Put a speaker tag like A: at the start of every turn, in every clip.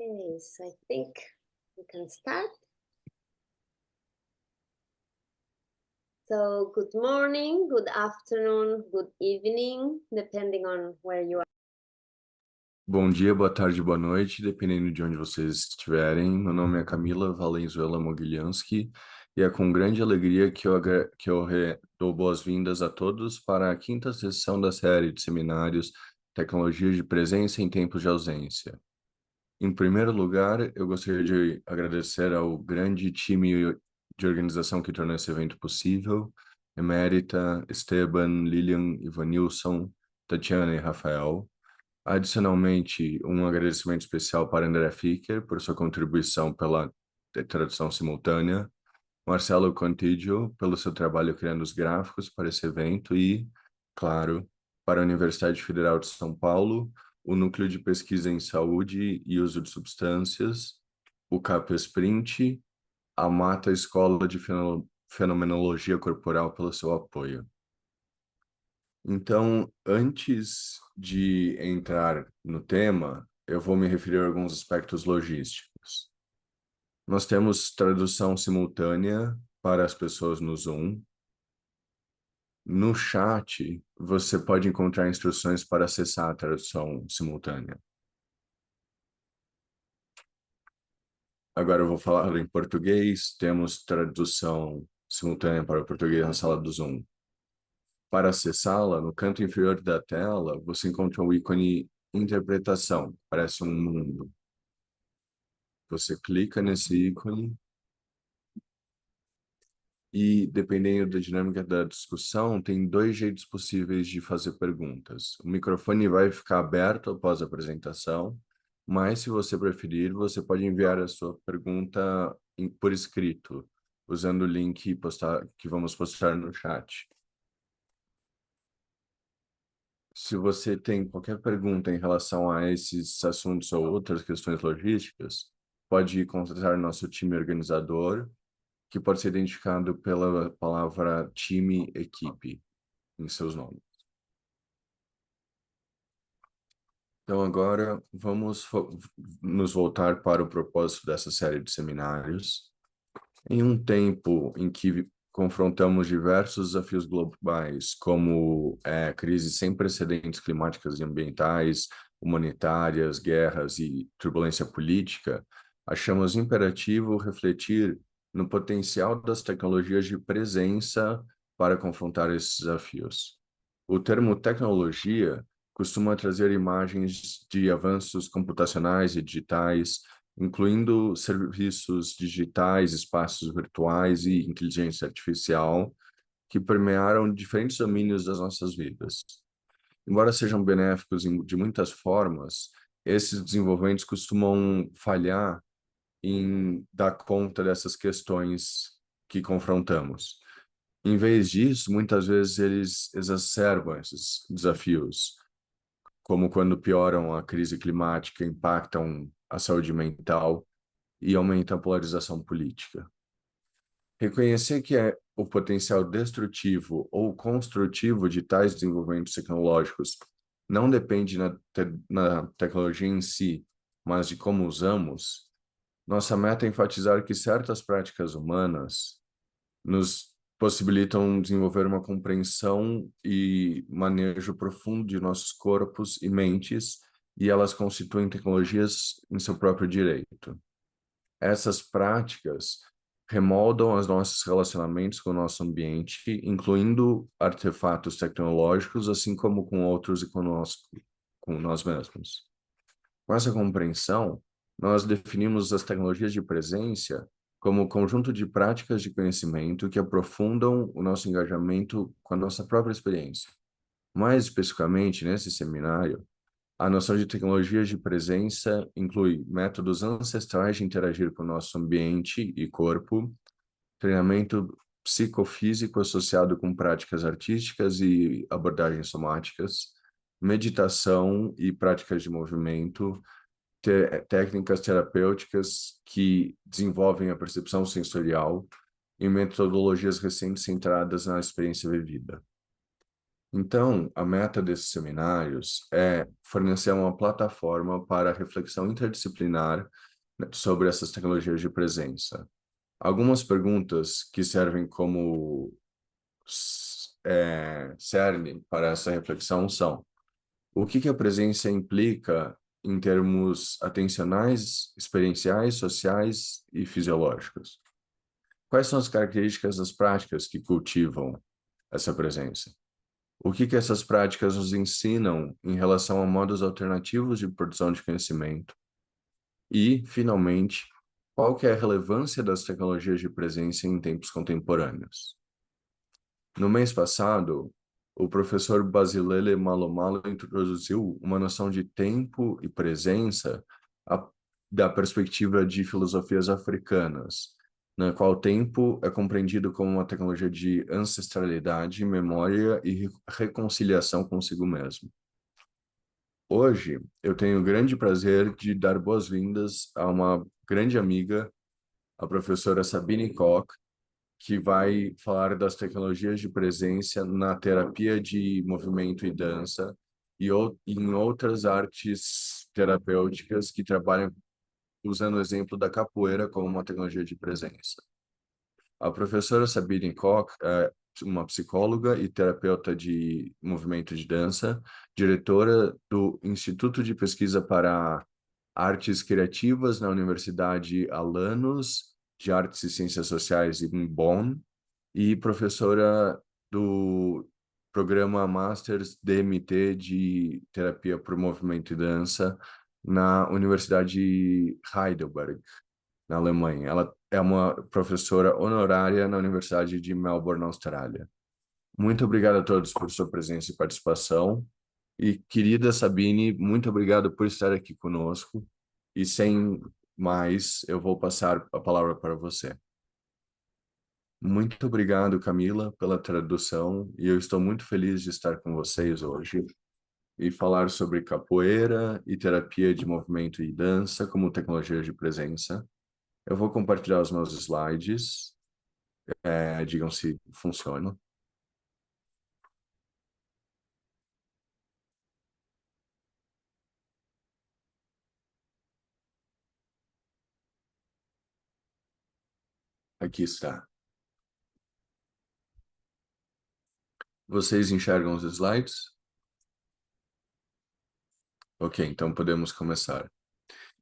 A: Okay, so I think we can start. So good morning, good afternoon, good evening, depending on where you are.
B: Bom dia, boa tarde, boa noite, dependendo de onde vocês estiverem. Meu nome é Camila Valenzuela Mogilhansky e é com grande alegria que eu dou boas-vindas a todos para a quinta sessão da série de seminários Tecnologias de Presença em Tempos de Ausência. Em primeiro lugar, eu gostaria de agradecer ao grande time de organização que tornou esse evento possível, Emérita, Esteban, Lilian, Ivanilson, Tatiana e Rafael. Adicionalmente, um agradecimento especial para André Ficker por sua contribuição pela tradução simultânea, Marcelo Contidio pelo seu trabalho criando os gráficos para esse evento e, claro, para a Universidade Federal de São Paulo, o Núcleo de Pesquisa em Saúde e Uso de Substâncias, o CAPESprint, a Mata Escola de Fenomenologia Corporal pelo seu apoio. Então, antes de entrar no tema, eu vou me referir a alguns aspectos logísticos. Nós temos tradução simultânea para as pessoas no Zoom. No chat, você pode encontrar instruções para acessar a tradução simultânea. Agora eu vou falar em português. Temos tradução simultânea para o português na sala do Zoom. Para acessá-la, no canto inferior da tela, você encontra o ícone Interpretação, parece um mundo. Você clica nesse ícone e, dependendo da dinâmica da discussão, tem dois jeitos possíveis de fazer perguntas. O microfone vai ficar aberto após a apresentação, mas, se você preferir, você pode enviar a sua pergunta por escrito, usando o link que vamos postar no chat. Se você tem qualquer pergunta em relação a esses assuntos ou outras questões logísticas, pode contatar nosso time organizador, que pode ser identificado pela palavra time, equipe, em seus nomes. Então, agora, vamos nos voltar para o propósito dessa série de seminários. Em um tempo em que confrontamos diversos desafios globais, como crises sem precedentes climáticas e ambientais, humanitárias, guerras e turbulência política, achamos imperativo refletir no potencial das tecnologias de presença para confrontar esses desafios. O termo tecnologia costuma trazer imagens de avanços computacionais e digitais, incluindo serviços digitais, espaços virtuais e inteligência artificial, que permearam diferentes domínios das nossas vidas. Embora sejam benéficos de muitas formas, esses desenvolvimentos costumam falhar em dar conta dessas questões que confrontamos. Em vez disso, muitas vezes eles exacerbam esses desafios, como quando pioram a crise climática, impactam a saúde mental e aumentam a polarização política. Reconhecer que o potencial destrutivo ou construtivo de tais desenvolvimentos tecnológicos não depende na tecnologia em si, mas de como usamos, nossa meta é enfatizar que certas práticas humanas nos possibilitam desenvolver uma compreensão e manejo profundo de nossos corpos e mentes, e elas constituem tecnologias em seu próprio direito. Essas práticas remoldam os nossos relacionamentos com o nosso ambiente, incluindo artefatos tecnológicos, assim como com outros e conosco, com nós mesmos. Com essa compreensão, nós definimos as tecnologias de presença como um conjunto de práticas de conhecimento que aprofundam o nosso engajamento com a nossa própria experiência. Mais especificamente, nesse seminário, a noção de tecnologias de presença inclui métodos ancestrais de interagir com o nosso ambiente e corpo, treinamento psicofísico associado com práticas artísticas e abordagens somáticas, meditação e práticas de movimento, técnicas terapêuticas que desenvolvem a percepção sensorial e metodologias recentes centradas na experiência vivida. Então, a meta desses seminários é fornecer uma plataforma para reflexão interdisciplinar, né, sobre essas tecnologias de presença. Algumas perguntas que servem como cerne para essa reflexão são: o que que a presença implica em termos atencionais, experienciais, sociais e fisiológicos? Quais são as características das práticas que cultivam essa presença? O que que essas práticas nos ensinam em relação a modos alternativos de produção de conhecimento? E, finalmente, qual que é a relevância das tecnologias de presença em tempos contemporâneos? No mês passado, o professor Basilele Malomalo introduziu uma noção de tempo e presença a- da perspectiva de filosofias africanas, na qual o tempo é compreendido como uma tecnologia de ancestralidade, memória e reconciliação consigo mesmo. Hoje, eu tenho o grande prazer de dar boas-vindas a uma grande amiga, a professora Sabine Koch, que vai falar das tecnologias de presença na terapia de movimento e dança em outras artes terapêuticas que trabalham usando o exemplo da capoeira como uma tecnologia de presença. A professora Sabine Koch é uma psicóloga e terapeuta de movimento de dança, diretora do Instituto de Pesquisa para Artes Criativas na Universidade Alanos de Artes e Ciências Sociais em Bonn e professora do programa Masters DMT de Terapia por Movimento e Dança na Universidade de Heidelberg, na Alemanha. Ela é uma professora honorária na Universidade de Melbourne, na Austrália. Muito obrigado a todos por sua presença e participação. E, querida Sabine, muito obrigado por estar aqui conosco. E sem mais, eu vou passar a palavra para você. Muito obrigado, Camila, pela tradução, e eu estou muito feliz de estar com vocês hoje e falar sobre capoeira e terapia de movimento e dança como tecnologia de presença. Eu vou compartilhar os meus slides, digam se funcionam. Aqui está. Vocês enxergam os slides? Ok, então podemos começar.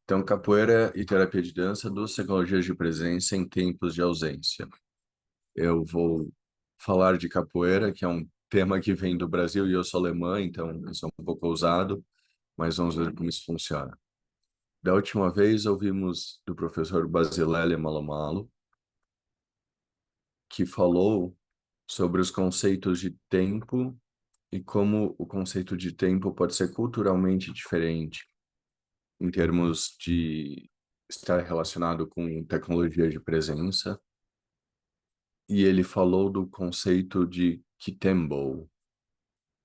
B: Então, capoeira e terapia de dança, duas tecnologias de presença em tempos de ausência. Eu vou falar de capoeira, que é um tema que vem do Brasil e eu sou alemã, então isso é um pouco ousado, mas vamos ver como isso funciona. Da última vez ouvimos do professor Basilele Malomalo, que falou sobre os conceitos de tempo e como o conceito de tempo pode ser culturalmente diferente em termos de estar relacionado com tecnologia de presença. E ele falou do conceito de Kitembo,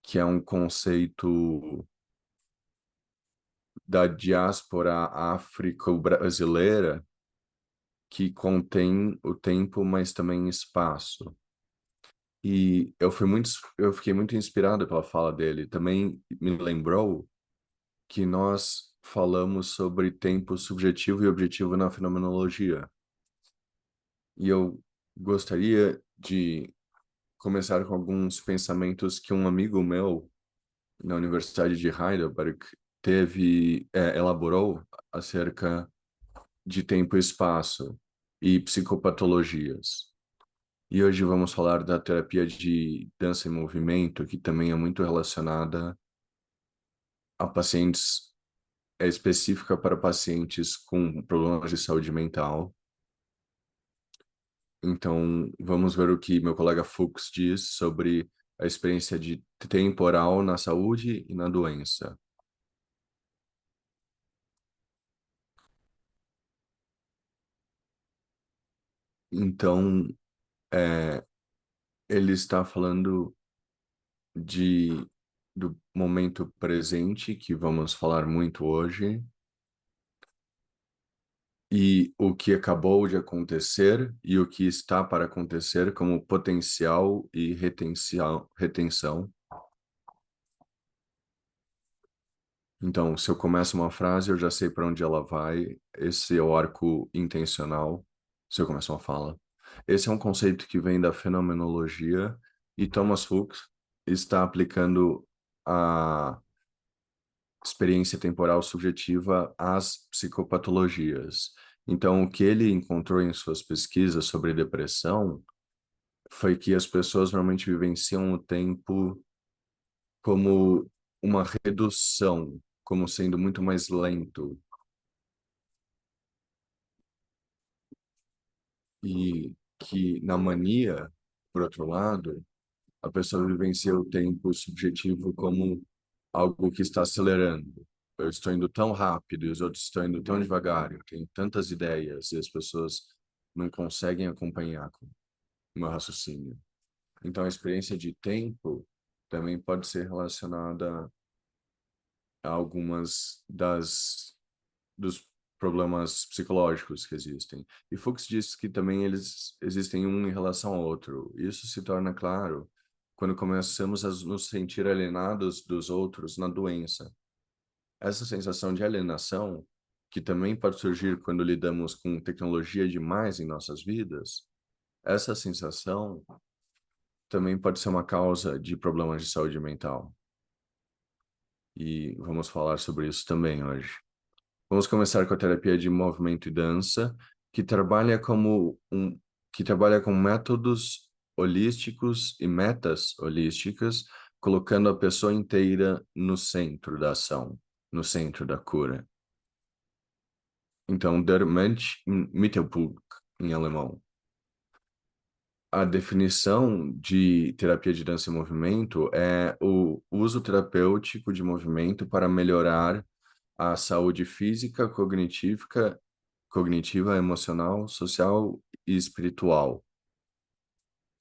B: que é um conceito da diáspora áfrico-brasileira que contém o tempo, mas também espaço. E eu fiquei muito inspirado pela fala dele. Também me lembrou que nós falamos sobre tempo subjetivo e objetivo na fenomenologia. E eu gostaria de começar com alguns pensamentos que um amigo meu na Universidade de Heidelberg elaborou acerca de tempo e espaço e psicopatologias. E hoje vamos falar da terapia de dança e movimento, que também é muito relacionada a pacientes, é específica para pacientes com problemas de saúde mental. Então, vamos ver o que meu colega Fuchs diz sobre a experiência de temporal na saúde e na doença. Então, é, ele está falando de do momento presente, que vamos falar muito hoje, e o que acabou de acontecer e o que está para acontecer como potencial e retenção, Então, se eu começo uma frase, eu já sei para onde ela vai. Esse é o arco intencional. Se eu começo uma fala. Esse é um conceito que vem da fenomenologia e Thomas Hookes está aplicando a experiência temporal subjetiva às psicopatologias. Então, o que ele encontrou em suas pesquisas sobre depressão foi que as pessoas normalmente vivenciam o tempo como uma redução, como sendo muito mais lento. E que na mania, por outro lado, a pessoa vivencia o tempo subjetivo como algo que está acelerando. Eu estou indo tão rápido e os outros estão indo tão devagar. Eu tenho tantas ideias e as pessoas não conseguem acompanhar com o meu raciocínio. Então, a experiência de tempo também pode ser relacionada a algumas dos problemas psicológicos que existem. E Fuchs diz que também eles existem um em relação ao outro. Isso se torna claro quando começamos a nos sentir alienados dos outros na doença. Essa sensação de alienação, que também pode surgir quando lidamos com tecnologia demais em nossas vidas, essa sensação também pode ser uma causa de problemas de saúde mental. E vamos falar sobre isso também hoje. Vamos começar com a terapia de movimento e dança, que trabalha que trabalha com métodos holísticos e metas holísticas, colocando a pessoa inteira no centro da ação, no centro da cura. Então, der Mensch im Mittelpunkt, em alemão. A definição de terapia de dança e movimento é o uso terapêutico de movimento para melhorar a saúde física, cognitiva, emocional, social e espiritual,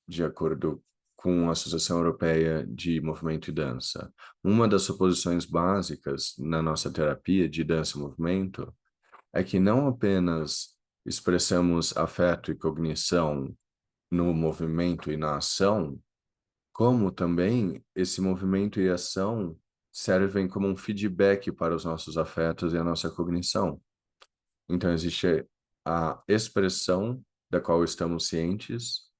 B: de acordo com a Associação Europeia de Movimento e Dança. Uma das suposições básicas na nossa terapia de dança e movimento é que não apenas expressamos afeto e cognição no movimento e na ação, como também esse movimento e ação servem como um feedback para os nossos afetos e a nossa cognição. Então, existe a expressão da qual estamos cientes,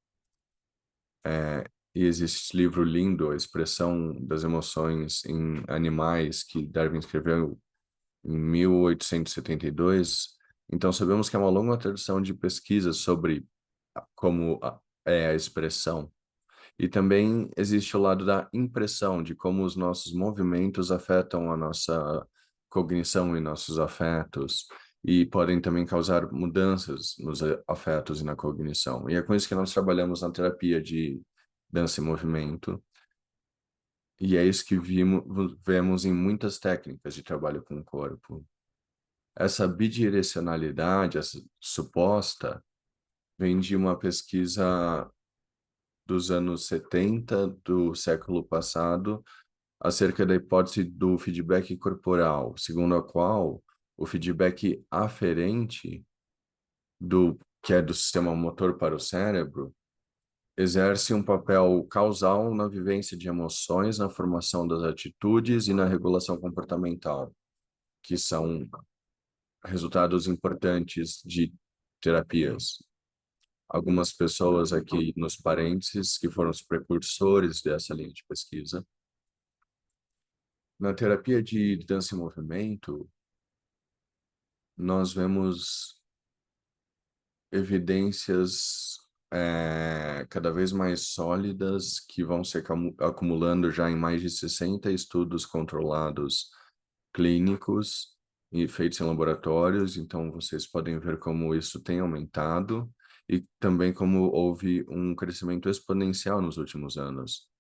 B: e existe esse livro lindo, A Expressão das Emoções em Animais, que Darwin escreveu em 1872. Então, sabemos que é uma longa tradição de pesquisas sobre como é a expressão. E também existe o lado da impressão, de como os nossos movimentos afetam a nossa cognição e nossos afetos, e podem também causar mudanças nos afetos e na cognição. E é com isso que nós trabalhamos na terapia de dança e movimento, e é isso que vemos em muitas técnicas de trabalho com o corpo. Essa bidirecionalidade, essa suposta, vem de uma pesquisa dos anos 70 do século passado acerca da hipótese do feedback corporal, segundo a qual o feedback aferente que é do sistema motor para o cérebro, exerce um papel causal na vivência de emoções, na formação das atitudes e na regulação comportamental, que são resultados importantes de terapias. Algumas pessoas aqui nos parênteses que foram os precursores dessa linha de pesquisa. Na terapia de dança e movimento, nós vemos evidências cada vez mais sólidas que vão se acumulando já em mais de 60 estudos controlados clínicos e feitos em laboratórios. Então, vocês podem ver como isso tem aumentado e também como houve um crescimento exponencial nos últimos anos.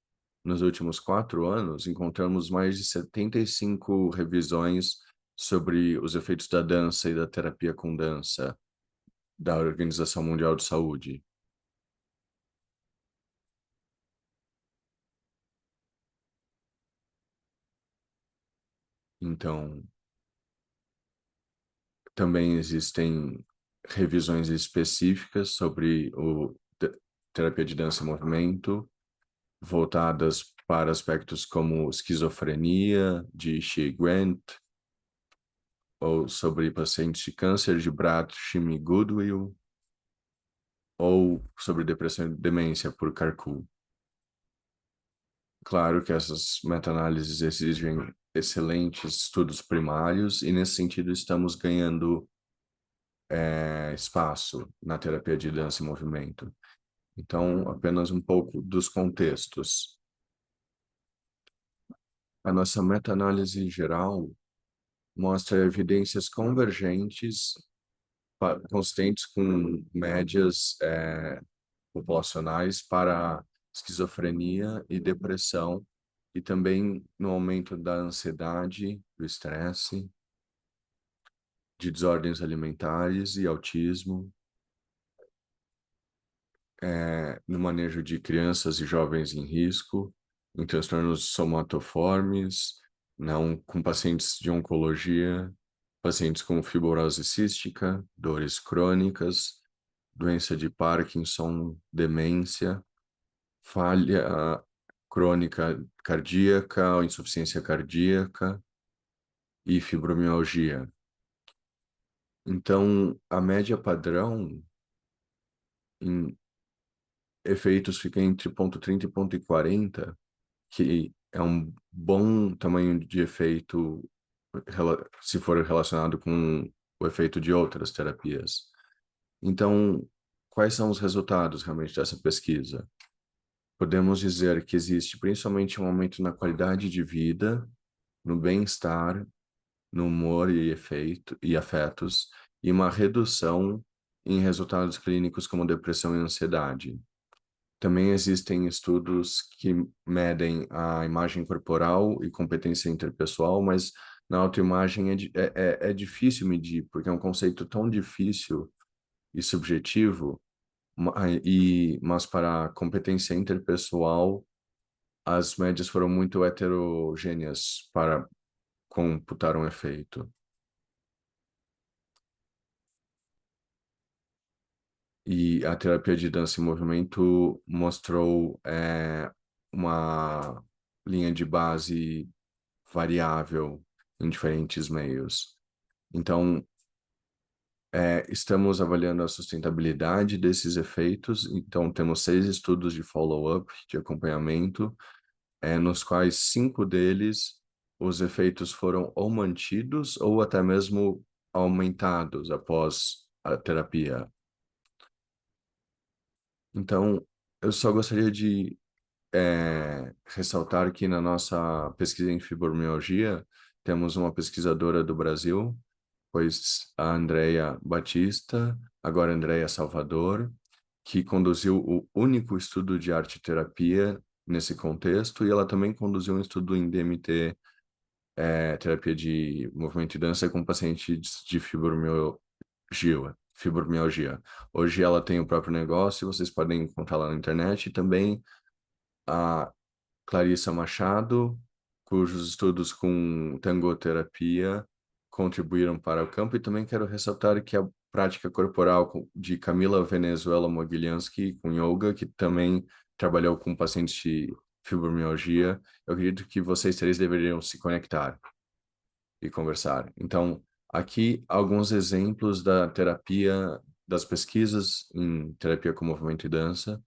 B: Nos últimos 4 anos, encontramos mais de 75 revisões sobre os efeitos da dança e da terapia com dança da Organização Mundial de Saúde. Então, também existem revisões específicas sobre terapia de dança e movimento, voltadas para aspectos como esquizofrenia, de Shea Grant, ou sobre pacientes de câncer de Brach-Shimi-Goodwill, ou sobre depressão e demência por Carcu. Claro que essas meta-análises exigem excelentes estudos primários e, nesse sentido, estamos ganhando espaço na terapia de dança e movimento. Então, apenas um pouco dos contextos. A nossa meta-análise geral mostra evidências convergentes consistentes com médias populacionais para esquizofrenia e depressão, e também no aumento da ansiedade, do estresse, de desordens alimentares e autismo, no manejo de crianças e jovens em risco, em transtornos somatoformes, não com pacientes de oncologia, pacientes com fibrose cística, dores crônicas, doença de Parkinson, demência, falha crônica cardíaca, ou insuficiência cardíaca e fibromialgia. Então, a média padrão em efeitos fica entre ponto 30 e ponto 40, que é um bom tamanho de efeito se for relacionado com o efeito de outras terapias. Então, quais são os resultados realmente dessa pesquisa? Podemos dizer que existe principalmente um aumento na qualidade de vida, no bem-estar, no humor e afetos, e uma redução em resultados clínicos como depressão e ansiedade. Também existem estudos que medem a imagem corporal e competência interpessoal, mas na autoimagem é difícil medir, porque é um conceito tão difícil e subjetivo, mas para a competência interpessoal, as médias foram muito heterogêneas para computar um efeito. E a terapia de dança e movimento mostrou uma linha de base variável em diferentes meios. Então, estamos avaliando a sustentabilidade desses efeitos. Então, temos 6 estudos de follow-up, de acompanhamento, nos quais 5 deles os efeitos foram ou mantidos ou até mesmo aumentados após a terapia. Então, eu só gostaria de ressaltar que na nossa pesquisa em fibromialgia, temos uma pesquisadora do Brasil, pois a Andrea Batista, agora Andrea Salvador, que conduziu o único estudo de arte-terapia nesse contexto, e ela também conduziu um estudo em DMT, terapia de movimento e dança com pacientes de fibromialgia. Hoje ela tem o próprio negócio, vocês podem encontrá-la na internet, e também a Clarissa Machado, cujos estudos com tangoterapia contribuíram para o campo, e também quero ressaltar que a prática corporal de Camila Venezuela Mogilansky com yoga, que também trabalhou com pacientes de fibromialgia. Eu acredito que vocês três deveriam se conectar e conversar. Então, aqui alguns exemplos da terapia, das pesquisas em terapia com movimento e dança.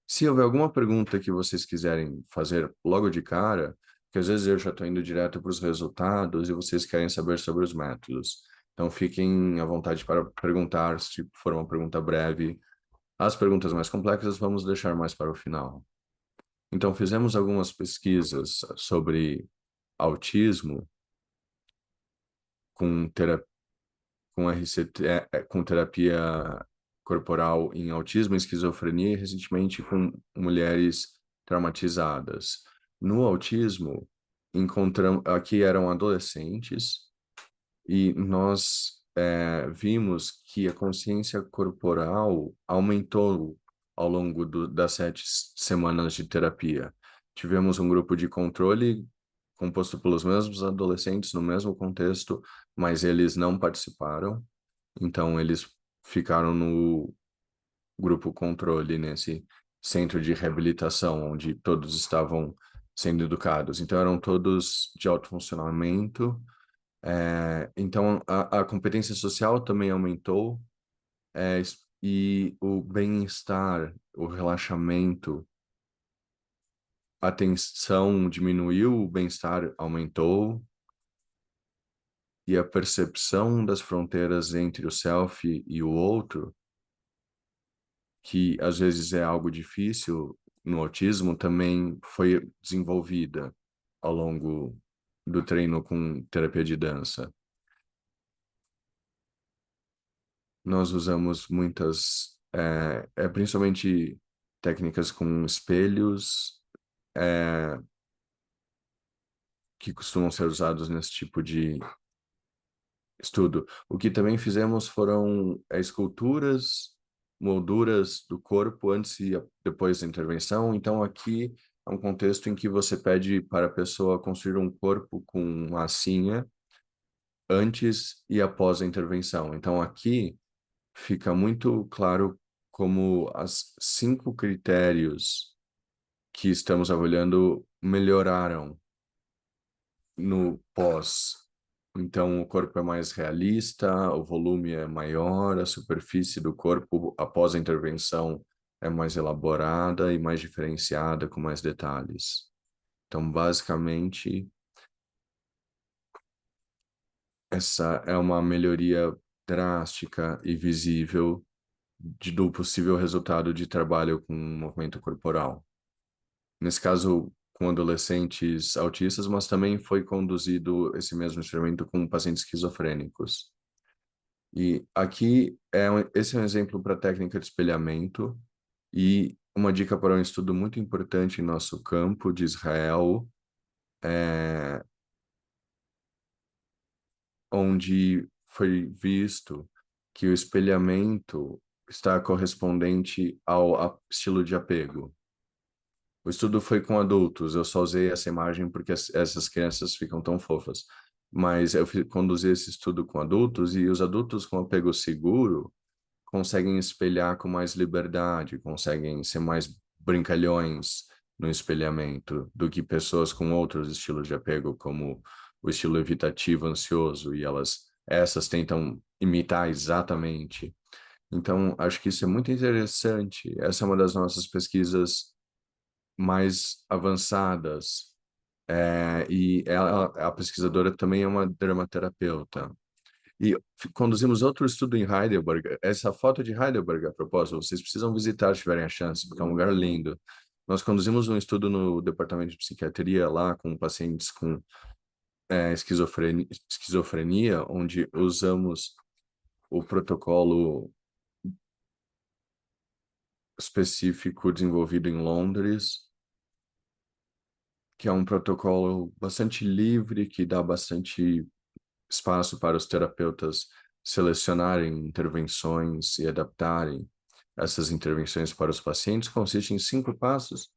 B: Se houver alguma pergunta que vocês quiserem fazer logo de cara, que às vezes eu já estou indo direto para os resultados e vocês querem saber sobre os métodos. Então, fiquem à vontade para perguntar, se for uma pergunta breve. As perguntas mais complexas vamos deixar mais para o final. Então, fizemos algumas pesquisas sobre autismo com RCT, com terapia corporal em autismo e esquizofrenia, e recentemente com mulheres traumatizadas. No autismo, encontramos, aqui eram adolescentes, e nós vimos que a consciência corporal aumentou ao longo das 7 semanas de terapia. Tivemos um grupo de controle composto pelos mesmos adolescentes no mesmo contexto, mas eles não participaram, então eles ficaram no grupo controle, nesse centro de reabilitação, onde todos estavam sendo educados. Então eram todos de alto funcionamento, Então, a competência social também aumentou, e o bem-estar, o relaxamento, a tensão diminuiu, o bem-estar aumentou, e a percepção das fronteiras entre o self e o outro, que às vezes é algo difícil no autismo, também foi desenvolvida ao longo do treino com terapia de dança. Nós usamos muitas, principalmente técnicas com espelhos, que costumam ser usados nesse tipo de estudo. O que também fizemos foram esculturas, molduras do corpo antes e depois da intervenção. Então, aqui é um contexto em que você pede para a pessoa construir um corpo com massinha antes e após a intervenção. Então, aqui fica muito claro como as 5 critérios que estamos avaliando melhoraram no pós. Então, o corpo é mais realista, o volume é maior, a superfície do corpo após a intervenção é mais elaborada e mais diferenciada, com mais detalhes. Então, basicamente, essa é uma melhoria drástica e visível do possível resultado de trabalho com movimento corporal. Nesse caso, com adolescentes autistas, mas também foi conduzido esse mesmo experimento com pacientes esquizofrênicos. E aqui esse é um exemplo para técnica de espelhamento e uma dica para um estudo muito importante em nosso campo de Israel, onde foi visto que o espelhamento está correspondente ao estilo de apego. O estudo foi com adultos, eu só usei essa imagem porque essas crianças ficam tão fofas. Mas eu conduzi esse estudo com adultos e os adultos com apego seguro conseguem espelhar com mais liberdade, conseguem ser mais brincalhões no espelhamento do que pessoas com outros estilos de apego, como o estilo evitativo, ansioso, e essas tentam imitar exatamente. Então, acho que isso é muito interessante. Essa é uma das nossas pesquisas mais avançadas. E a pesquisadora também é uma dermaterapeuta. E conduzimos outro estudo em Heidelberg. Essa foto de Heidelberg, a propósito, vocês precisam visitar se tiverem a chance, porque é um lugar lindo. Nós conduzimos um estudo no departamento de psiquiatria lá com pacientes com esquizofrenia, onde usamos o protocolo específico desenvolvido em Londres, que é um protocolo bastante livre, que dá bastante espaço para os terapeutas selecionarem intervenções e adaptarem essas intervenções para os pacientes. Consiste em 5 passos: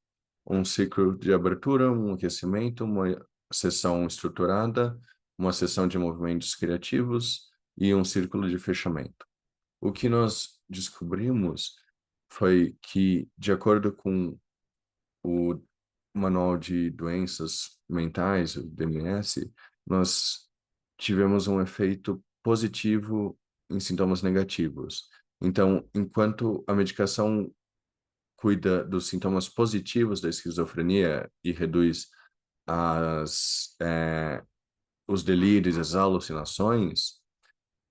B: um ciclo de abertura, um aquecimento, uma sessão estruturada, uma sessão de movimentos criativos e um círculo de fechamento. O que nós descobrimos foi que, de acordo com o Manual de Doenças Mentais, o DMS, nós tivemos um efeito positivo em sintomas negativos. Então, enquanto a medicação cuida dos sintomas positivos da esquizofrenia e reduz os delírios, as alucinações,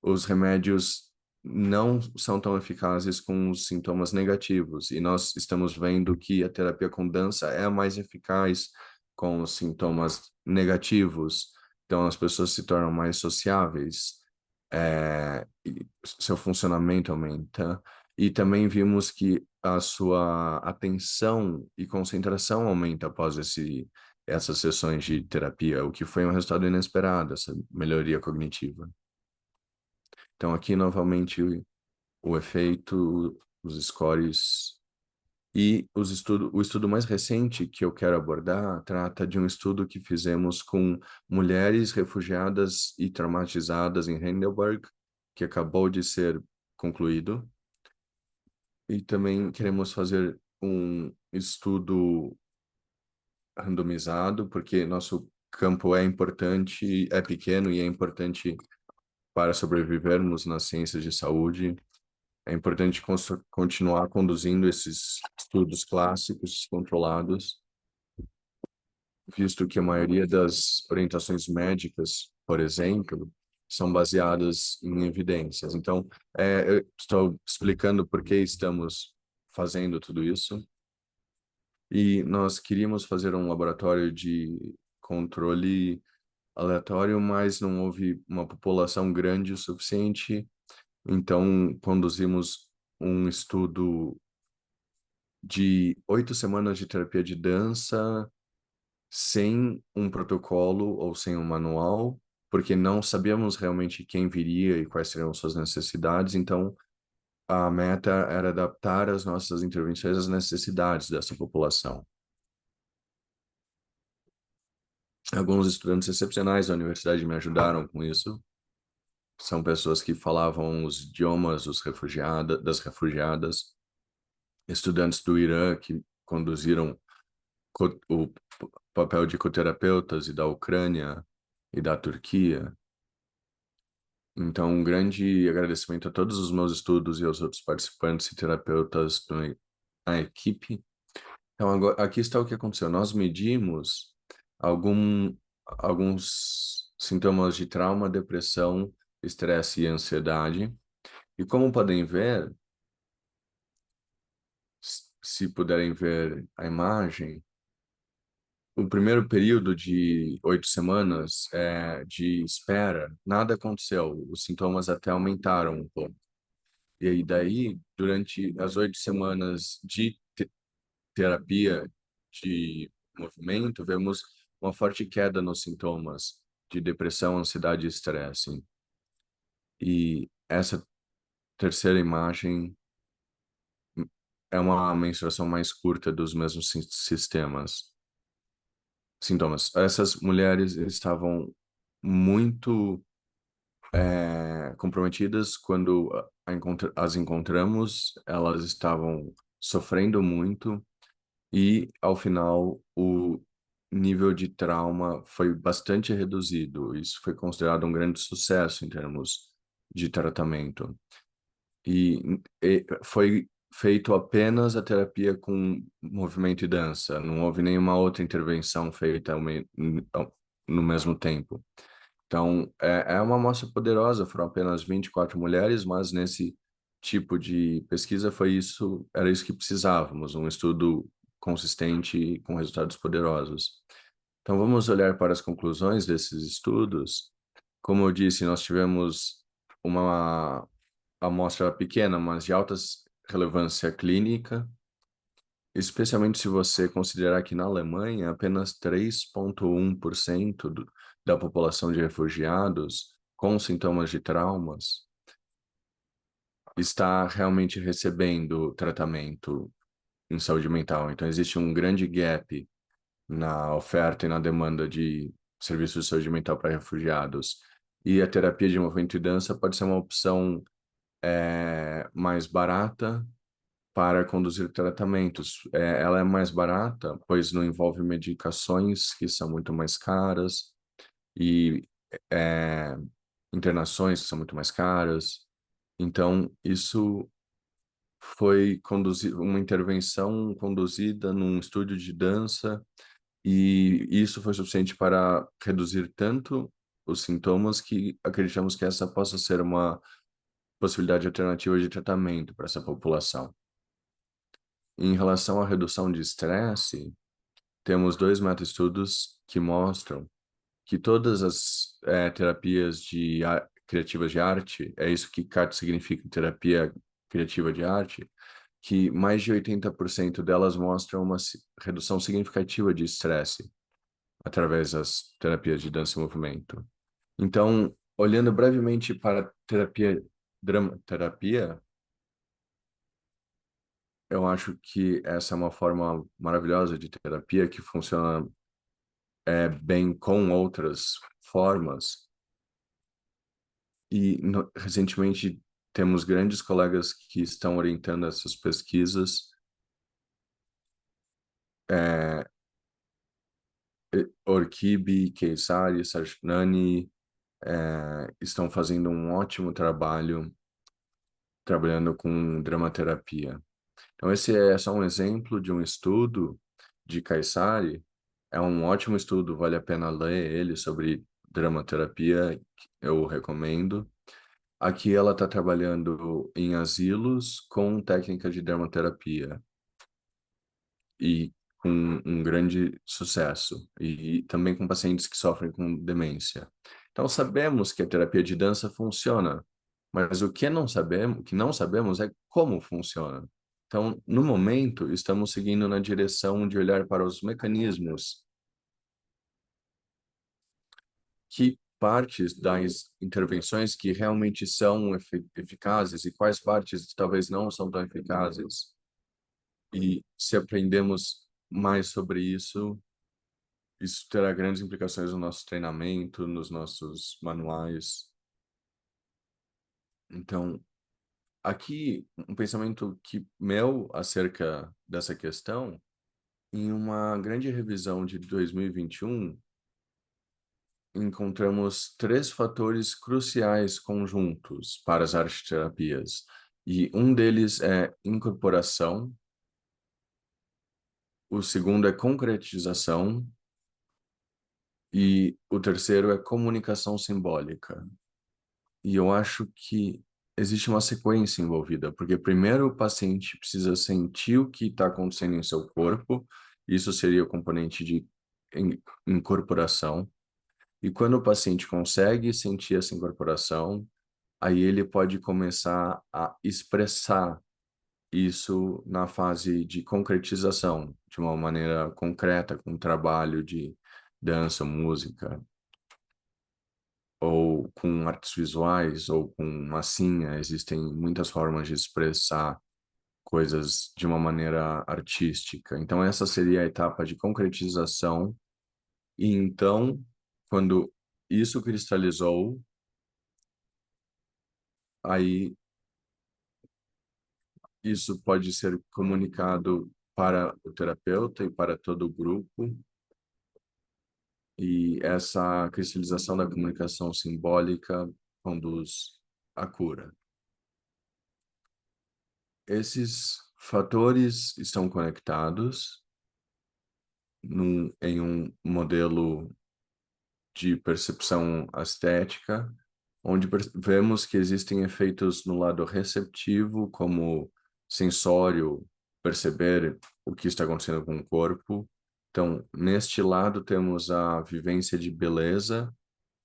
B: os remédios não são tão eficazes com os sintomas negativos. E nós estamos vendo que a terapia com dança é a mais eficaz com os sintomas negativos. Então, as pessoas se tornam mais sociáveis, e seu funcionamento aumenta. E também vimos que a sua atenção e concentração aumenta após essas sessões de terapia, o que foi um resultado inesperado, essa melhoria cognitiva. Então, aqui novamente o efeito, os scores e o estudo mais recente que eu quero abordar trata de um estudo que fizemos com mulheres refugiadas e traumatizadas em Heidelberg, que acabou de ser concluído. E também queremos fazer um estudo randomizado, porque nosso campo é importante, é pequeno e é importante para sobrevivermos nas ciências de saúde. É importante continuar conduzindo esses estudos clássicos controlados, visto que a maioria das orientações médicas, por exemplo, são baseadas em evidências. Então, eu estou explicando por que estamos fazendo tudo isso. E nós queríamos fazer um laboratório de controle aleatório, mas não houve uma população grande o suficiente. Então, conduzimos um estudo de 8 semanas de terapia de dança sem um protocolo ou sem um manual, porque não sabíamos realmente quem viria e quais seriam suas necessidades. Então, a meta era adaptar as nossas intervenções às necessidades dessa população. Alguns estudantes excepcionais da universidade me ajudaram com isso. São pessoas que falavam os idiomas das refugiadas, estudantes do Irã que conduziram o papel de coterapeutas e da Ucrânia e da Turquia. Então, um grande agradecimento a todos os meus estudos e aos outros participantes e terapeutas da equipe. Então, agora, aqui está o que aconteceu. Nós medimos alguns sintomas de trauma, depressão, estresse e ansiedade. E como podem ver, se puderem ver a imagem, o primeiro período de 8 semanas de espera, nada aconteceu. Os sintomas até aumentaram um pouco. E aí, daí, durante as 8 semanas de terapia de movimento, vemos uma forte queda nos sintomas de depressão, ansiedade e estresse. E essa terceira imagem é uma mensuração mais curta dos mesmos sintomas. Essas mulheres estavam muito comprometidas quando as encontramos, elas estavam sofrendo muito e, ao final, o nível de trauma foi bastante reduzido. Isso foi considerado um grande sucesso em termos de tratamento. E foi feito apenas a terapia com movimento e dança. Não houve nenhuma outra intervenção feita no mesmo tempo. Então, é uma amostra poderosa, foram apenas 24 mulheres, mas nesse tipo de pesquisa era isso que precisávamos, um estudo consistente e com resultados poderosos. Então, vamos olhar para as conclusões desses estudos. Como eu disse, nós tivemos uma amostra pequena, mas de alta relevância clínica, especialmente se você considerar que na Alemanha apenas 3,1% da população de refugiados com sintomas de traumas está realmente recebendo tratamento em saúde mental. Então, existe um grande gap na oferta e na demanda de serviços de saúde mental para refugiados. E a terapia de movimento e dança pode ser uma opção mais barata para conduzir tratamentos. Ela é mais barata, pois não envolve medicações que são muito mais caras e é, internações que são muito mais caras. Então, isso foi uma intervenção conduzida num estúdio de dança e isso foi suficiente para reduzir tanto os sintomas que acreditamos que essa possa ser uma possibilidade alternativa de tratamento para essa população. Em relação à redução de estresse, temos 2 meta-estudos que mostram que todas as terapias criativas de arte, é isso que CAT significa, terapia criativa de arte, que mais de 80% delas mostram uma redução significativa de estresse através das terapias de dança e movimento. Então, olhando brevemente para a dramaterapia, eu acho que essa é uma forma maravilhosa de terapia que funciona bem com outras formas. E recentemente temos grandes colegas que estão orientando essas pesquisas Orkibi, Keisari, Sarnani estão fazendo um ótimo trabalho trabalhando com dramaterapia. Então, esse é só um exemplo de um estudo de Caissari. É um ótimo estudo, vale a pena ler ele sobre dramaterapia, eu recomendo. Aqui ela está trabalhando em asilos com técnica de dermoterapia e com um grande sucesso, e também com pacientes que sofrem com demência. Então sabemos que a terapia de dança funciona, mas o que não sabemos é como funciona. Então, no momento, estamos seguindo na direção de olhar para os mecanismos, que partes das intervenções que realmente são eficazes e quais partes talvez não são tão eficazes. E se aprendemos mais sobre isso, isso terá grandes implicações no nosso treinamento, nos nossos manuais. Então, aqui, um pensamento que meu acerca dessa questão, em uma grande revisão de 2021, encontramos três fatores cruciais conjuntos para as arte-terapias. E um deles é incorporação, o segundo é concretização e o terceiro é comunicação simbólica. E eu acho que existe uma sequência envolvida, porque primeiro o paciente precisa sentir o que está acontecendo em seu corpo, isso seria o componente de incorporação. E quando o paciente consegue sentir essa incorporação, aí ele pode começar a expressar isso na fase de concretização, de uma maneira concreta, com trabalho de dança, música, ou com artes visuais, ou com massinha. Existem muitas formas de expressar coisas de uma maneira artística. Então, essa seria a etapa de concretização. E então, quando isso cristalizou, aí isso pode ser comunicado para o terapeuta e para todo o grupo, e essa cristalização da comunicação simbólica conduz à cura. Esses fatores estão conectados em um modelo de percepção estética, onde vemos que existem efeitos no lado receptivo, como sensório, perceber o que está acontecendo com o corpo. Então, neste lado, temos a vivência de beleza,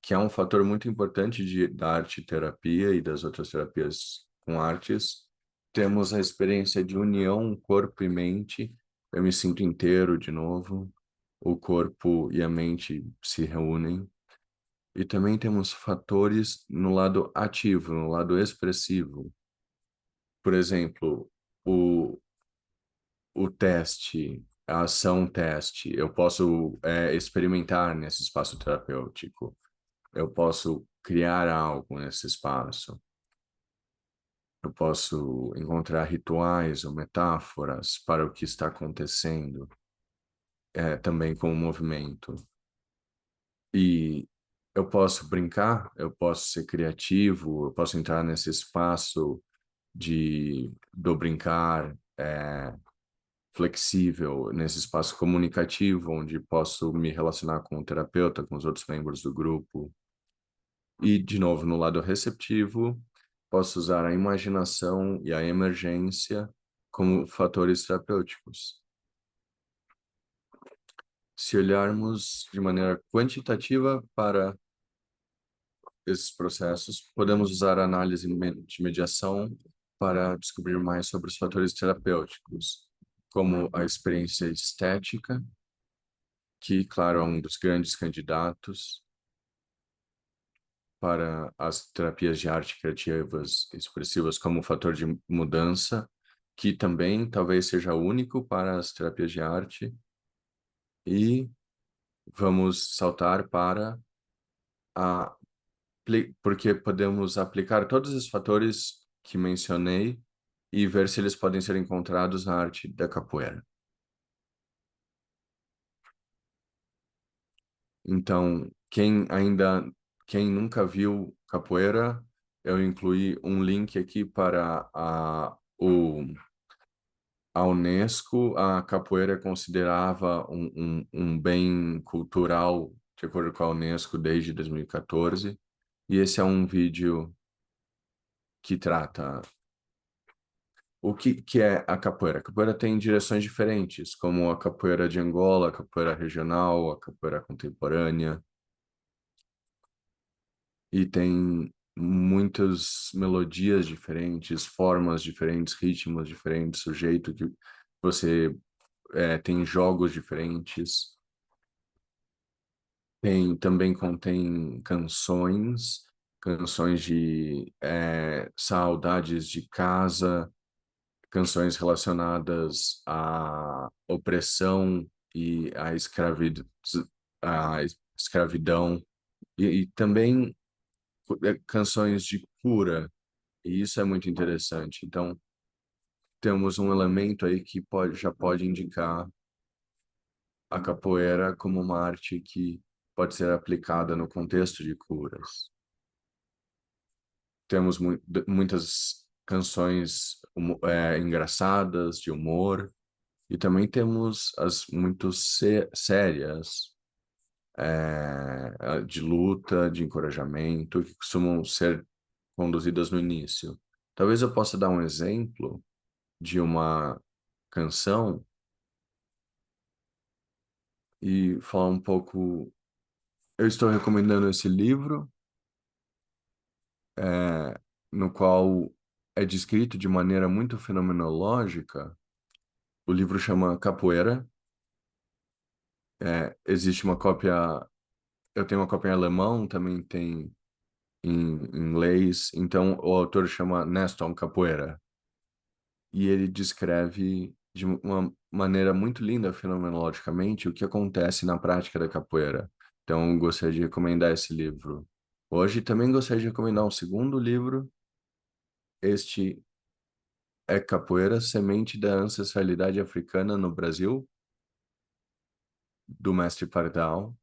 B: que é um fator muito importante da arte-terapia e das outras terapias com artes. Temos a experiência de união corpo e mente. Eu me sinto inteiro de novo. O corpo e a mente se reúnem. E também temos fatores no lado ativo, no lado expressivo. Por exemplo, o, o teste, a ação teste. Eu posso experimentar nesse espaço terapêutico. Eu posso criar algo nesse espaço. Eu posso encontrar rituais ou metáforas para o que está acontecendo, também com o movimento. E eu posso brincar, eu posso ser criativo, eu posso entrar nesse espaço do brincar flexível, nesse espaço comunicativo, onde posso me relacionar com o terapeuta, com os outros membros do grupo. E, de novo, no lado receptivo, posso usar a imaginação e a emergência como fatores terapêuticos. Se olharmos de maneira quantitativa para esses processos, podemos usar a análise de mediação para descobrir mais sobre os fatores terapêuticos, como a experiência estética, que, claro, é um dos grandes candidatos para as terapias de arte criativas expressivas como fator de mudança, que também talvez seja único para as terapias de arte. E vamos saltar para a porque podemos aplicar todos os fatores que mencionei e ver se eles podem ser encontrados na arte da capoeira. Então, quem nunca viu capoeira, eu incluí um link aqui para a Unesco. A capoeira é considerava um bem cultural, de acordo com a Unesco, desde 2014. E esse é um vídeo que trata que é a capoeira. A capoeira tem direções diferentes, como a capoeira de Angola, a capoeira regional, a capoeira contemporânea. E tem muitas melodias diferentes, formas diferentes, ritmos diferentes, o jeito que você tem jogos diferentes. Também contém canções de saudades de casa, canções relacionadas à opressão e à escravidão, e também canções de cura, e isso é muito interessante. Então, temos um elemento aí que já pode indicar a capoeira como uma arte que pode ser aplicada no contexto de curas. Temos muitas canções engraçadas, de humor, e também temos as muito sérias, de luta, de encorajamento, que costumam ser conduzidas no início. Talvez eu possa dar um exemplo de uma canção e falar um pouco. Eu estou recomendando esse livro, é, no qual é descrito de maneira muito fenomenológica. O livro chama Capoeira. Existe uma cópia, eu tenho uma cópia em alemão, também tem em inglês. Então, o autor chama Neston Capoeira. E ele descreve de uma maneira muito linda, fenomenologicamente, o que acontece na prática da capoeira. Então, eu gostaria de recomendar esse livro. Hoje também gostaria de recomendar um segundo livro. Este é Capoeira, Semente da Ancestralidade Africana no Brasil, do mestre Pardal.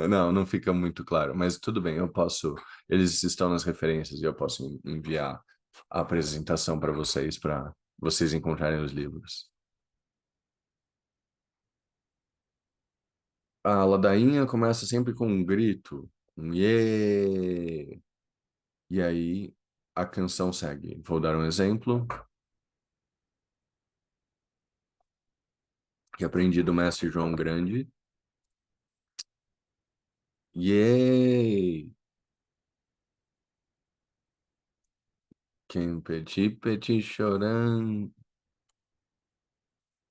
B: Não, não fica muito claro, mas tudo bem, eu posso. Eles estão nas referências e eu posso enviar a apresentação para vocês encontrarem os livros. A ladainha começa sempre com um grito, um iê, e aí a canção segue. Vou dar um exemplo que aprendi do mestre João Grande. Iê! Quem petit, petit chorando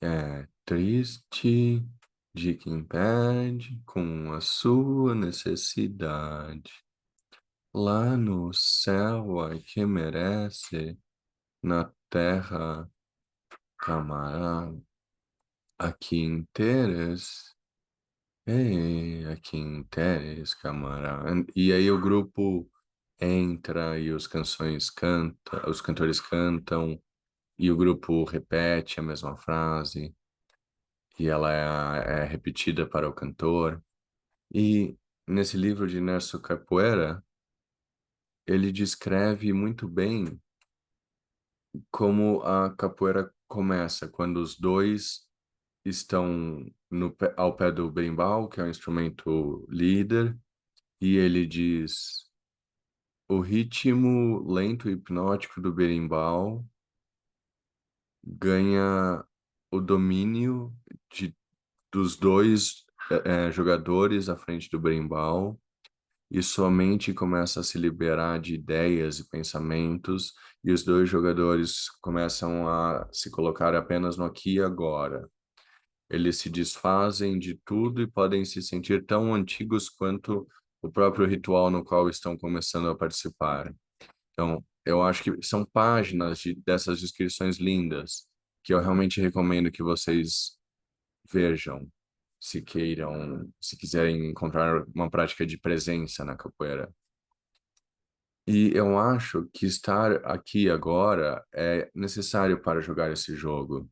B: é triste de quem pede com a sua necessidade. Lá no céu, ai que merece, na terra, camarada, aqui em Teres. Ei, aqui em Teres, camarada. E aí o grupo entra e os cantores cantam e o grupo repete a mesma frase e ela é repetida para o cantor. E nesse livro de Nerso Capoeira, ele descreve muito bem como a capoeira começa, quando os dois estão ao pé do berimbau, que é o instrumento líder, e ele diz: o ritmo lento e hipnótico do berimbau ganha o domínio dos dois jogadores à frente do berimbau, e sua mente começa a se liberar de ideias e pensamentos, e os dois jogadores começam a se colocar apenas no aqui e agora. Eles se desfazem de tudo e podem se sentir tão antigos quanto o próprio ritual no qual estão começando a participar. Então, eu acho que são páginas dessas descrições lindas que eu realmente recomendo que vocês vejam, se quiserem encontrar uma prática de presença na capoeira. E eu acho que estar aqui agora é necessário para jogar esse jogo.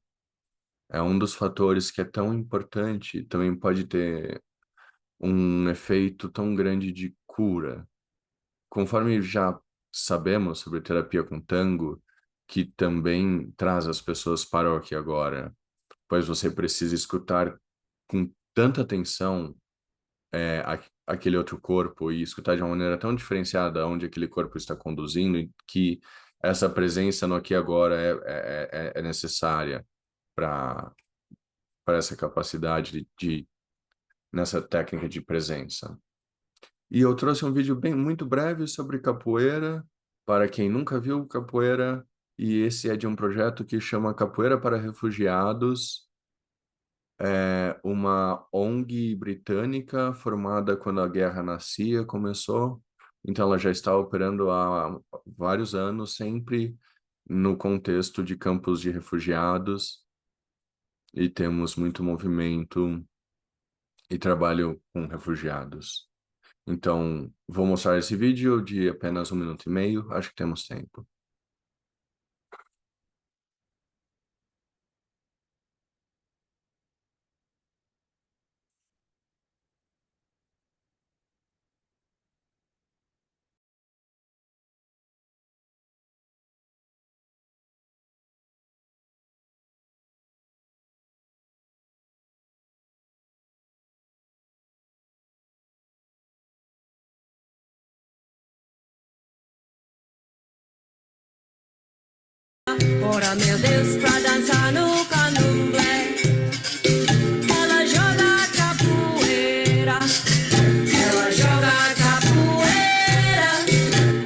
B: É um dos fatores que é tão importante, também pode ter um efeito tão grande de cura. Conforme já sabemos sobre terapia com tango, que também traz as pessoas para o aqui e agora, pois você precisa escutar com tanta atenção aquele outro corpo e escutar de uma maneira tão diferenciada onde aquele corpo está conduzindo, que essa presença no aqui e agora é necessária para essa capacidade nessa técnica de presença. E eu trouxe um vídeo bem muito breve sobre capoeira, para quem nunca viu capoeira, e esse é de um projeto que chama Capoeira para Refugiados, é uma ONG britânica formada quando a guerra nascia, começou. Então ela já está operando há vários anos, sempre no contexto de campos de refugiados, e temos muito movimento e trabalho com refugiados. Então, vou mostrar esse vídeo de apenas 1 minuto e meio, acho que temos tempo.
C: Ora, meu Deus, pra dançar no candomblé. Ela joga capoeira. Ela joga capoeira.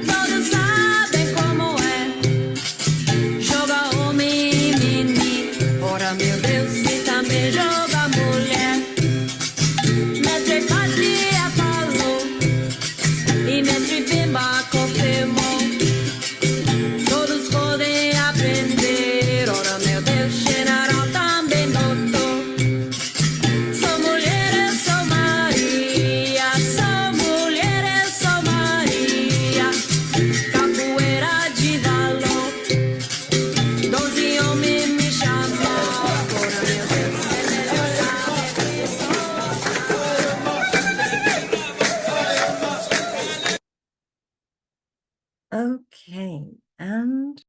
C: Todos sabem como é. Joga homem e menino. Ora, meu Deus, e também joga mulher. Mestre Patria falou. E mestre Bimba confirmou. Todos podem aprender. Ora, meu Deus, general também botou. Sou mulher, eu sou Maria. Sou mulher, eu sou Maria. Capoeira de valor. 12 homens me chamam. Ora, meu Deus, é melhor saber que sou. Okay, and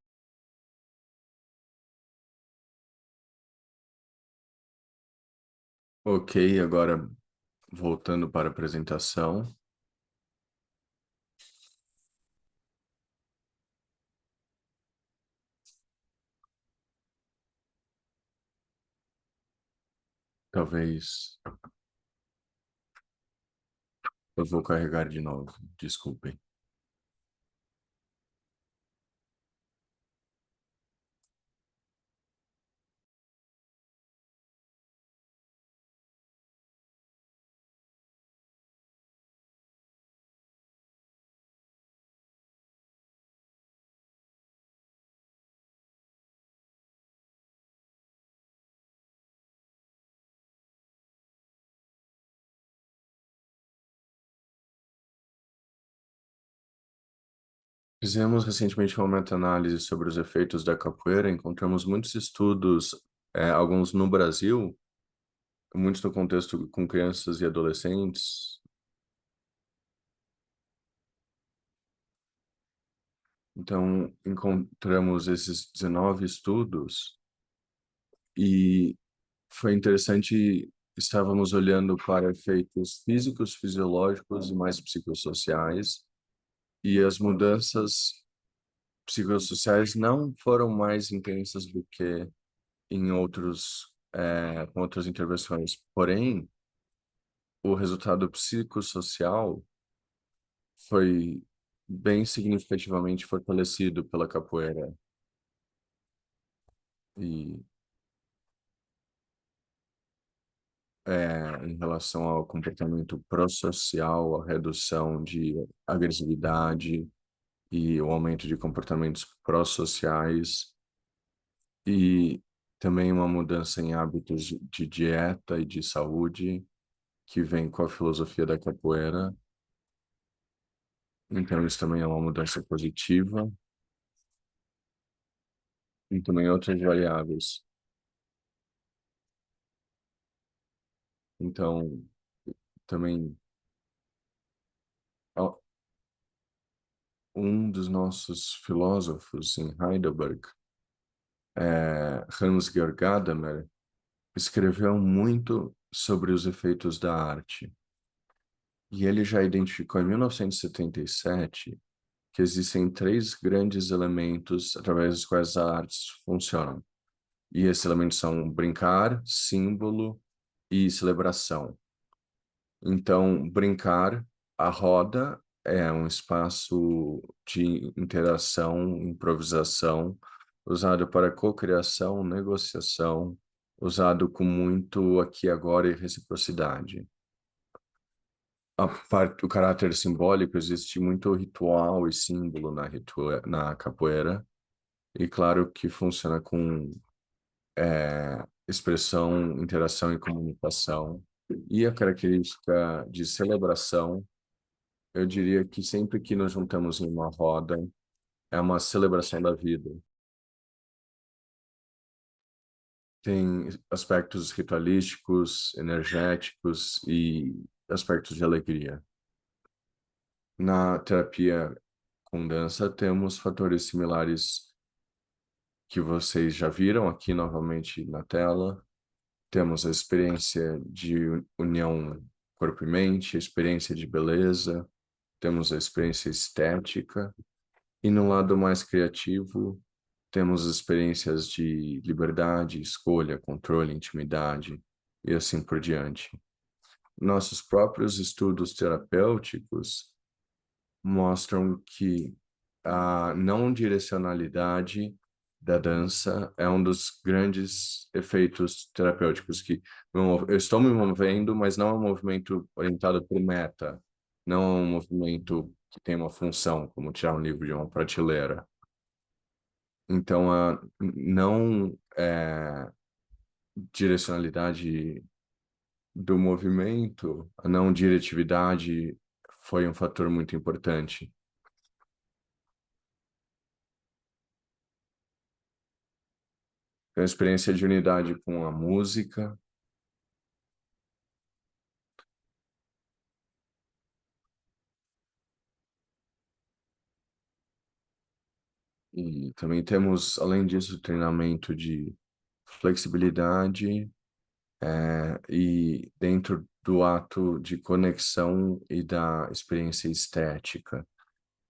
B: Ok, agora voltando para a apresentação. Talvez eu vou carregar de novo, desculpem. Fizemos recentemente uma meta-análise sobre os efeitos da capoeira, encontramos muitos estudos, alguns no Brasil, muitos no contexto com crianças e adolescentes. Então, encontramos esses 19 estudos e foi interessante, estávamos olhando para efeitos físicos, fisiológicos e mais psicossociais, e as mudanças psicossociais não foram mais intensas do que em com outras intervenções. Porém, o resultado psicossocial foi bem significativamente fortalecido pela capoeira. E em relação ao comportamento prossocial, a redução de agressividade e o aumento de comportamentos prossociais e também uma mudança em hábitos de dieta e de saúde que vem com a filosofia da capoeira. Então, isso também é uma mudança positiva. E também outras variáveis. Então, também ó, um dos nossos filósofos em Heidelberg, Hans-Georg Gadamer, escreveu muito sobre os efeitos da arte. E ele já identificou em 1977 que existem três grandes elementos através dos quais as artes funcionam. E esses elementos são brincar, símbolo e celebração. Então, brincar, a roda é um espaço de interação, improvisação, usado para cocriação, negociação, usado com muito aqui, agora e reciprocidade. O caráter simbólico, existe muito ritual e símbolo na capoeira, e claro que funciona com expressão, interação e comunicação. E a característica de celebração, eu diria que sempre que nos juntamos em uma roda, é uma celebração da vida. Tem aspectos ritualísticos, energéticos e aspectos de alegria. Na terapia com dança, temos fatores similares que vocês já viram aqui novamente na tela. Temos a experiência de união corpo e mente, a experiência de beleza, temos a experiência estética, e no lado mais criativo, temos experiências de liberdade, escolha, controle, intimidade, e assim por diante. Nossos próprios estudos terapêuticos mostram que a não direcionalidade da dança é um dos grandes efeitos terapêuticos, que eu estou me movendo, mas não é um movimento orientado para o meta, não é um movimento que tem uma função, como tirar um livro de uma prateleira. Então, a não direcionalidade do movimento, a não diretividade foi um fator muito importante. Tem uma experiência de unidade com a música. E também temos, além disso, treinamento de flexibilidade e dentro do ato de conexão e da experiência estética.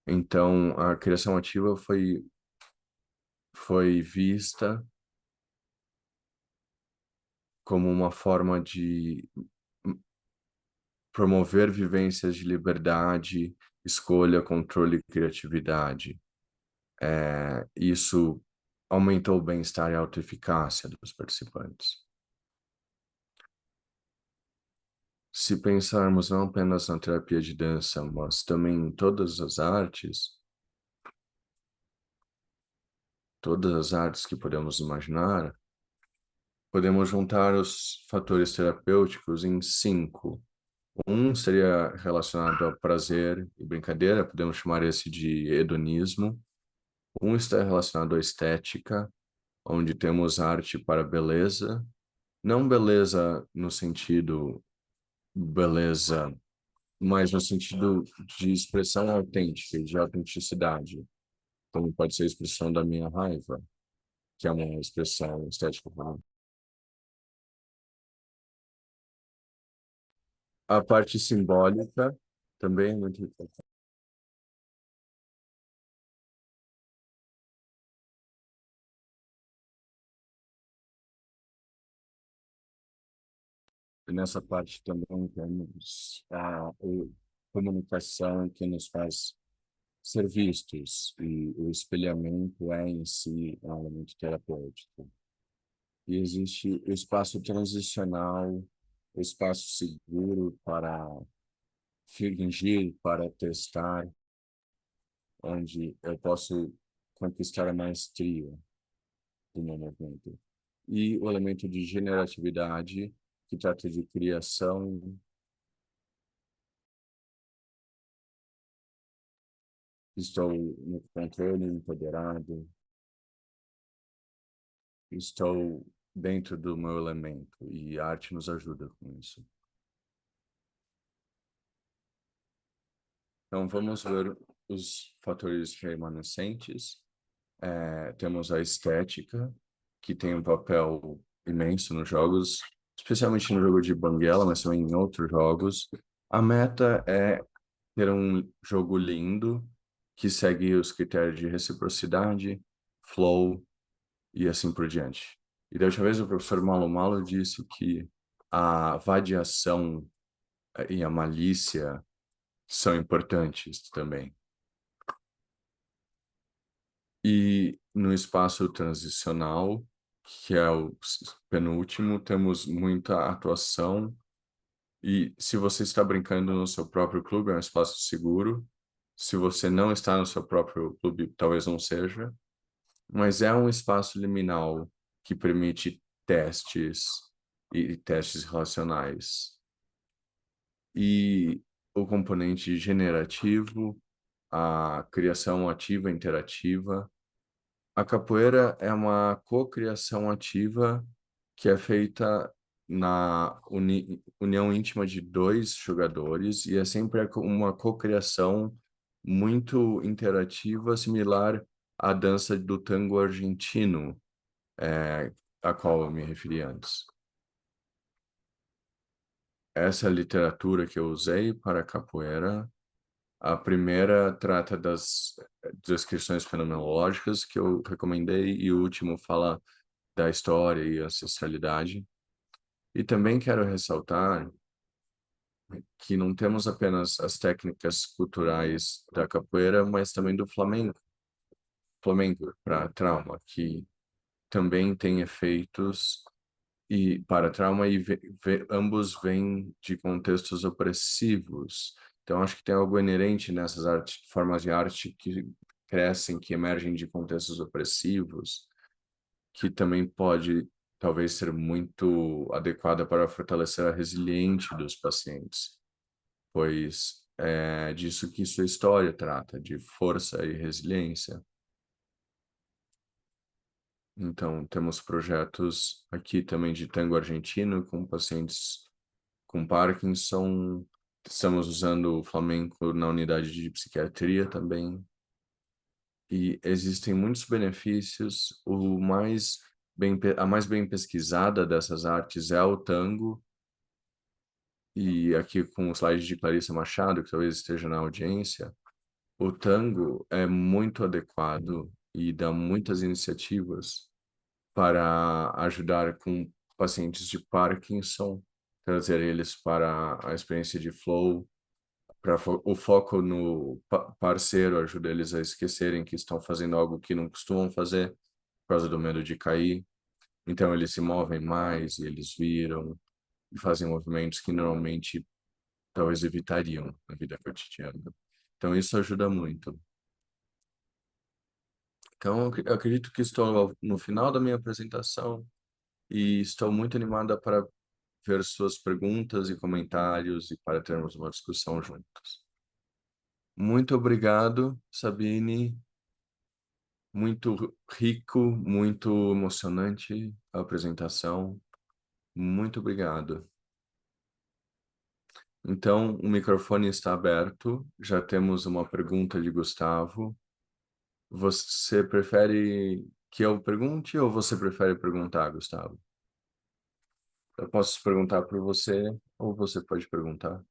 B: Então, a criação ativa foi vista como uma forma de promover vivências de liberdade, escolha, controle e criatividade. Isso aumentou o bem-estar e a autoeficácia dos participantes. Se pensarmos não apenas na terapia de dança, mas também em todas as artes que podemos imaginar, podemos juntar os fatores terapêuticos em 5. Um seria relacionado a prazer e brincadeira, podemos chamar esse de hedonismo. Um está relacionado à estética, onde temos arte para beleza, não beleza no sentido beleza, mas no sentido de expressão autêntica, de autenticidade. Como pode ser a expressão da minha raiva, que é uma expressão estética. A parte simbólica também é muito importante. E nessa parte também temos a comunicação que nos faz ser vistos, e o espelhamento é em si um elemento terapêutico. E existe o espaço transicional, o espaço seguro para fingir, para testar, onde eu posso conquistar a maestria do meu movimento. E o elemento de generatividade, que trata de criação Estou no controle, empoderado. Estou dentro do meu elemento e a arte nos ajuda com isso. Então, vamos ver os fatores remanescentes. Temos a estética, que tem um papel imenso nos jogos, especialmente no jogo de Banguela, mas também em outros jogos. A meta é ter um jogo lindo, que segue os critérios de reciprocidade, flow e assim por diante. E da última vez o professor Malo Malo disse que a vadiação e a malícia são importantes também. E no espaço transicional, que é o penúltimo, temos muita atuação. E se você está brincando no seu próprio clube, é um espaço seguro. Se você não está no seu próprio clube, talvez não seja. Mas é um espaço liminal que permite testes e testes relacionais. E o componente generativo, a criação ativa interativa. A capoeira é uma cocriação ativa que é feita na união íntima de dois jogadores e é sempre uma cocriação muito interativa, similar à dança do tango argentino, a qual eu me referi antes. Essa literatura que eu usei para a capoeira, a primeira trata das descrições fenomenológicas que eu recomendei e o último fala da história e ancestralidade. E também quero ressaltar que não temos apenas as técnicas culturais da capoeira, mas também do flamenco para trauma, que também tem efeitos e para trauma e ambos vêm de contextos opressivos. Então acho que tem algo inerente nessas formas de arte que crescem, que emergem de contextos opressivos, que também pode talvez ser muito adequada para fortalecer a resiliência dos pacientes, pois é disso que sua história trata, de força e resiliência. Então, temos projetos aqui também de tango argentino com pacientes com Parkinson. Estamos usando o flamenco na unidade de psiquiatria também. E existem muitos benefícios. A mais bem pesquisada dessas artes é o tango. E aqui com o slide de Clarissa Machado, que talvez esteja na audiência, o tango é muito adequado e dá muitas iniciativas para ajudar com pacientes de Parkinson, trazer eles para a experiência de flow, para o foco no parceiro ajuda eles a esquecerem que estão fazendo algo que não costumam fazer por causa do medo de cair. Então eles se movem mais e eles viram e fazem movimentos que normalmente talvez evitariam na vida cotidiana. Então isso ajuda muito. Então eu acredito que estou no final da minha apresentação e estou muito animada para ver suas perguntas e comentários e para termos uma discussão juntos. Muito obrigado, Sabine. Muito rico, muito emocionante a apresentação. Muito obrigado. Então, o microfone está aberto. Já temos uma pergunta de Gustavo. Você prefere que eu pergunte ou você prefere perguntar, Gustavo? Eu posso perguntar por você ou você pode perguntar?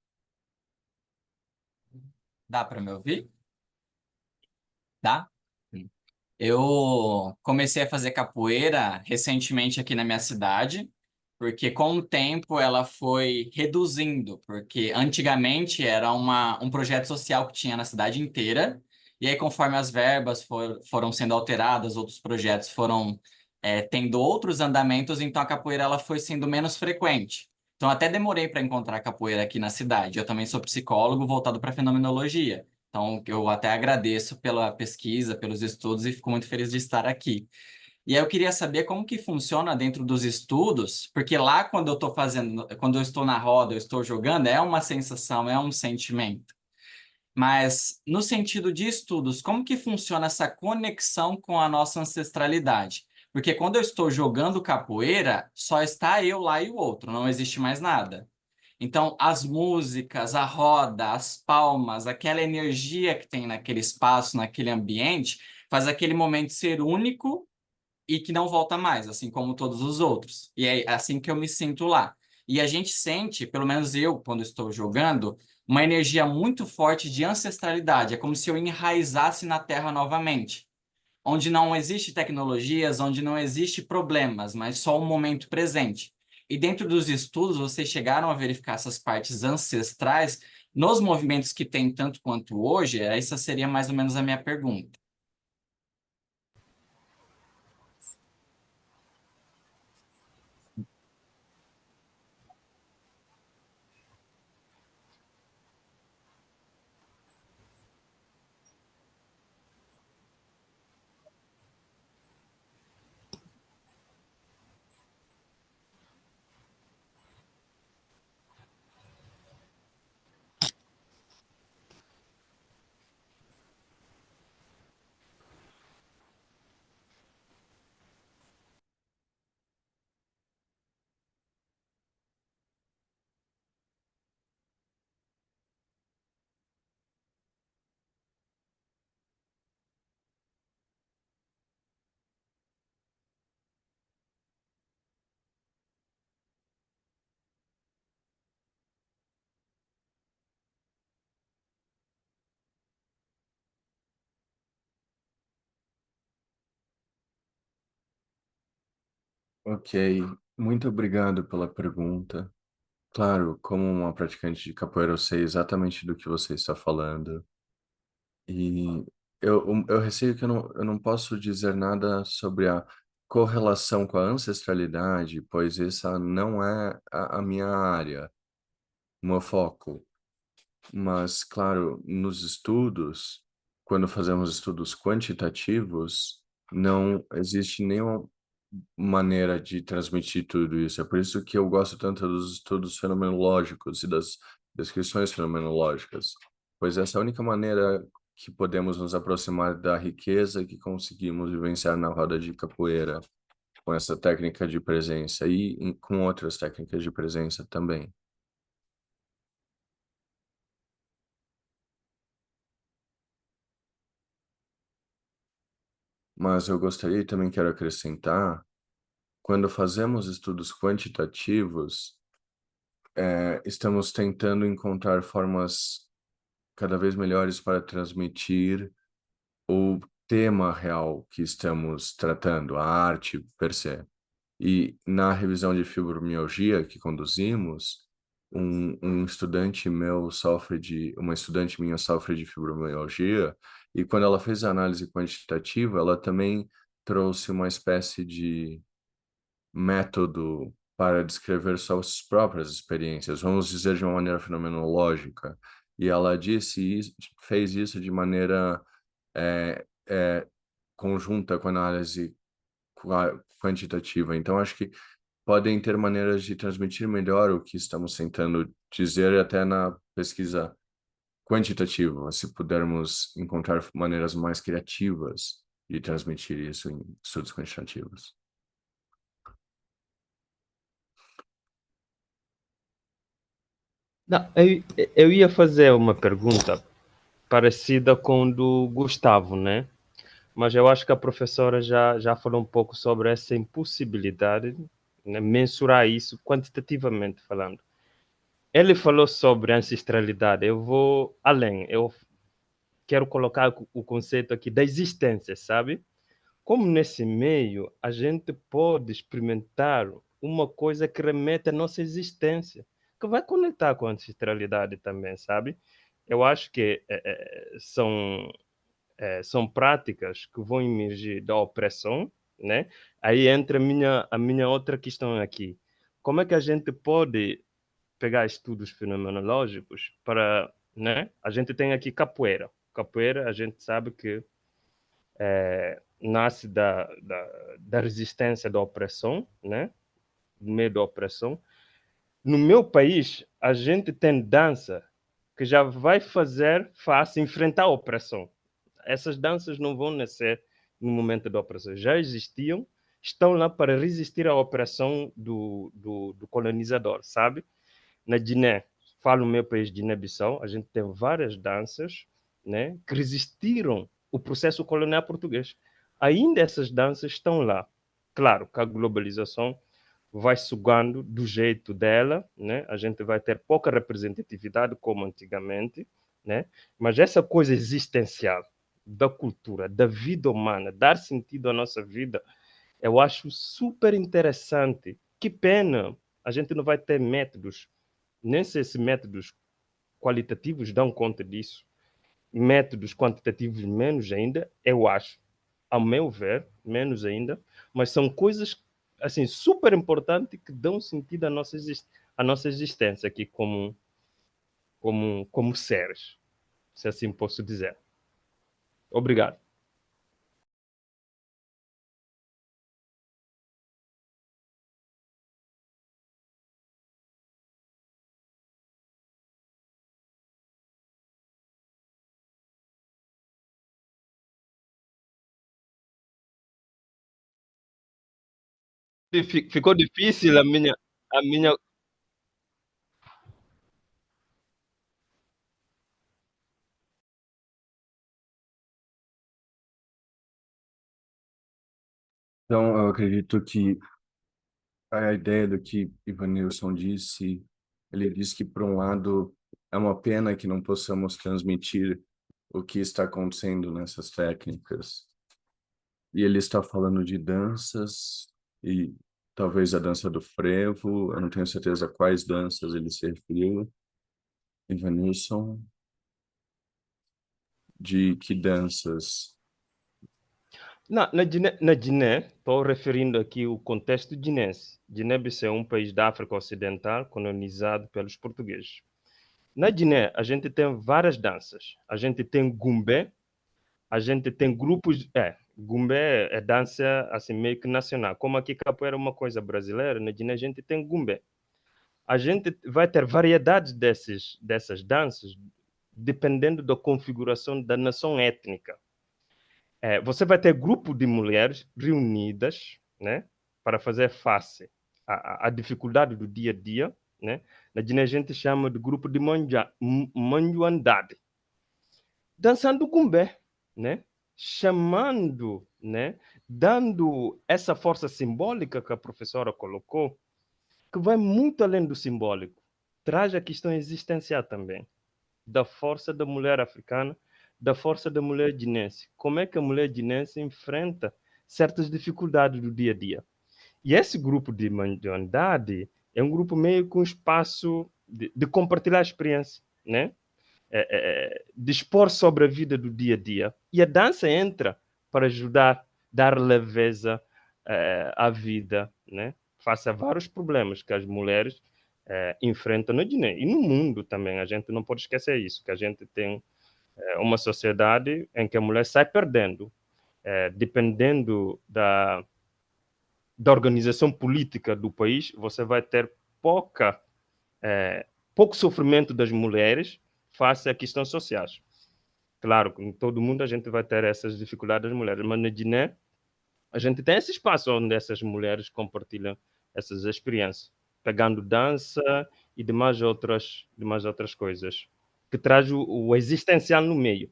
D: Dá para me ouvir? Dá? Eu comecei a fazer capoeira recentemente aqui na minha cidade, porque com o tempo ela foi reduzindo, porque antigamente era um projeto social que tinha na cidade inteira, e aí conforme as verbas foram sendo alteradas, outros projetos foram tendo outros andamentos, então a capoeira ela foi sendo menos frequente. Então até demorei para encontrar capoeira aqui na cidade. Eu também sou psicólogo voltado para fenomenologia. Então, eu até agradeço pela pesquisa, pelos estudos e fico muito feliz de estar aqui. E aí eu queria saber como que funciona dentro dos estudos, porque lá quando eu estou fazendo, quando eu estou na roda, eu estou jogando, é uma sensação, é um sentimento. Mas no sentido de estudos, como que funciona essa conexão com a nossa ancestralidade? Porque quando eu estou jogando capoeira, só está eu lá e o outro, não existe mais nada. Então, as músicas, a roda, as palmas, aquela energia que tem naquele espaço, naquele ambiente, faz aquele momento ser único e que não volta mais, assim como todos os outros. E é assim que eu me sinto lá. E a gente sente, pelo menos eu, quando estou jogando, uma energia muito forte de ancestralidade. É como se eu enraizasse na terra novamente, onde não existe tecnologias, onde não existe problemas, mas só o momento presente. E dentro dos estudos, vocês chegaram a verificar essas partes ancestrais nos movimentos que tem tanto quanto hoje? Essa seria mais ou menos a minha pergunta.
B: Ok, muito obrigado pela pergunta. Claro, como uma praticante de capoeira, eu sei exatamente do que você está falando. E eu receio que eu não posso dizer nada sobre a correlação com a ancestralidade, pois essa não é a minha área, o meu foco. Mas, claro, nos estudos, quando fazemos estudos quantitativos, não existe nenhuma maneira de transmitir tudo isso. É por isso que eu gosto tanto dos estudos fenomenológicos e das descrições fenomenológicas, pois essa é a única maneira que podemos nos aproximar da riqueza que conseguimos vivenciar na roda de capoeira, com essa técnica de presença e com outras técnicas de presença também. Mas eu gostaria e também quero acrescentar, quando fazemos estudos quantitativos, estamos tentando encontrar formas cada vez melhores para transmitir o tema real que estamos tratando, a arte per se. E na revisão de fibromialgia que conduzimos, um estudante meu uma estudante minha sofre de fibromialgia, e quando ela fez a análise quantitativa, ela também trouxe uma espécie de método para descrever suas próprias experiências, vamos dizer de uma maneira fenomenológica. E ela fez isso de maneira é, é, conjunta com a análise quantitativa. Então, acho que podem ter maneiras de transmitir melhor o que estamos tentando dizer até na pesquisa quantitativa, se pudermos encontrar maneiras mais criativas de transmitir isso em estudos quantitativos.
E: Não, eu ia fazer uma pergunta parecida com do Gustavo, né? Mas eu acho que a professora já falou um pouco sobre essa impossibilidade, né? Mensurar isso quantitativamente falando. Ele falou sobre ancestralidade. Eu vou além. Eu quero colocar o conceito aqui da existência, sabe? Como nesse meio a gente pode experimentar uma coisa que remete à nossa existência, que vai conectar com a ancestralidade também, sabe? Eu acho que são práticas que vão emergir da opressão, né? Aí entra a minha outra questão aqui. Como é que a gente pode pegar estudos fenomenológicos para, né? A gente tem aqui capoeira. Capoeira, a gente sabe que nasce da resistência da opressão, né? Do meio da opressão. No meu país, a gente tem dança que já vai fazer face enfrentar a opressão. Essas danças não vão nascer no momento da opressão, já existiam, estão lá para resistir à opressão do colonizador, sabe? Na Guiné, falo no meu país, Guiné-Bissau, a gente tem várias danças, né, que resistiram o processo colonial português. Ainda essas danças estão lá. Claro que a globalização vai sugando do jeito dela, né? A gente vai ter pouca representatividade como antigamente, né? Mas essa coisa existencial da cultura, da vida humana, dar sentido à nossa vida, eu acho super interessante. Que pena, a gente não vai ter métodos, nem se esses métodos qualitativos dão conta disso, métodos quantitativos menos ainda, eu acho, ao meu ver, menos ainda, mas são coisas assim super importantes que dão sentido à nossa existência aqui como seres, se assim posso dizer. Obrigado. Ficou difícil a minha.
B: Então, eu acredito que a ideia do que Ivanilson disse, ele disse que, por um lado, é uma pena que não possamos transmitir o que está acontecendo nessas técnicas. E ele está falando de danças e talvez a dança do frevo, eu não tenho certeza quais danças ele se referiu. Ivanilson, de que danças?
E: Na Guiné, estou referindo aqui o contexto guinense. Guiné-Bissau é um país da África Ocidental colonizado pelos portugueses. Na Guiné, a gente tem várias danças. A gente tem gumbé, a gente tem grupos. Gumbé é dança assim, meio que nacional. Como aqui capoeira é uma coisa brasileira, na Guiné a gente tem gumbé. A gente vai ter variedades dessas danças dependendo da configuração da nação étnica. Você vai ter grupo de mulheres reunidas, né, para fazer face à dificuldade do dia a dia, né? Na Guiné a gente chama de grupo de manjuandade, dançando gumbé, né? Chamando, né? Dando essa força simbólica que a professora colocou, que vai muito além do simbólico, traz a questão existencial também, da força da mulher africana, da força da mulher guinense. Como é que a mulher guinense enfrenta certas dificuldades do dia a dia? E esse grupo de mandiandade é um grupo meio com espaço de compartilhar a experiência, né? Dispor sobre a vida do dia a dia. E a dança entra para ajudar, dar leveza à vida, né? Face a vários problemas que as mulheres enfrentam no Guiné e no mundo também. A gente não pode esquecer isso, que a gente tem uma sociedade em que a mulher sai perdendo, dependendo da organização política do país, você vai ter pouco sofrimento das mulheres face a questões sociais. Claro, em todo mundo a gente vai ter essas dificuldades das mulheres, mas na Guiné a gente tem esse espaço onde essas mulheres compartilham essas experiências, pegando dança e demais outras coisas, que traz o existencial no meio.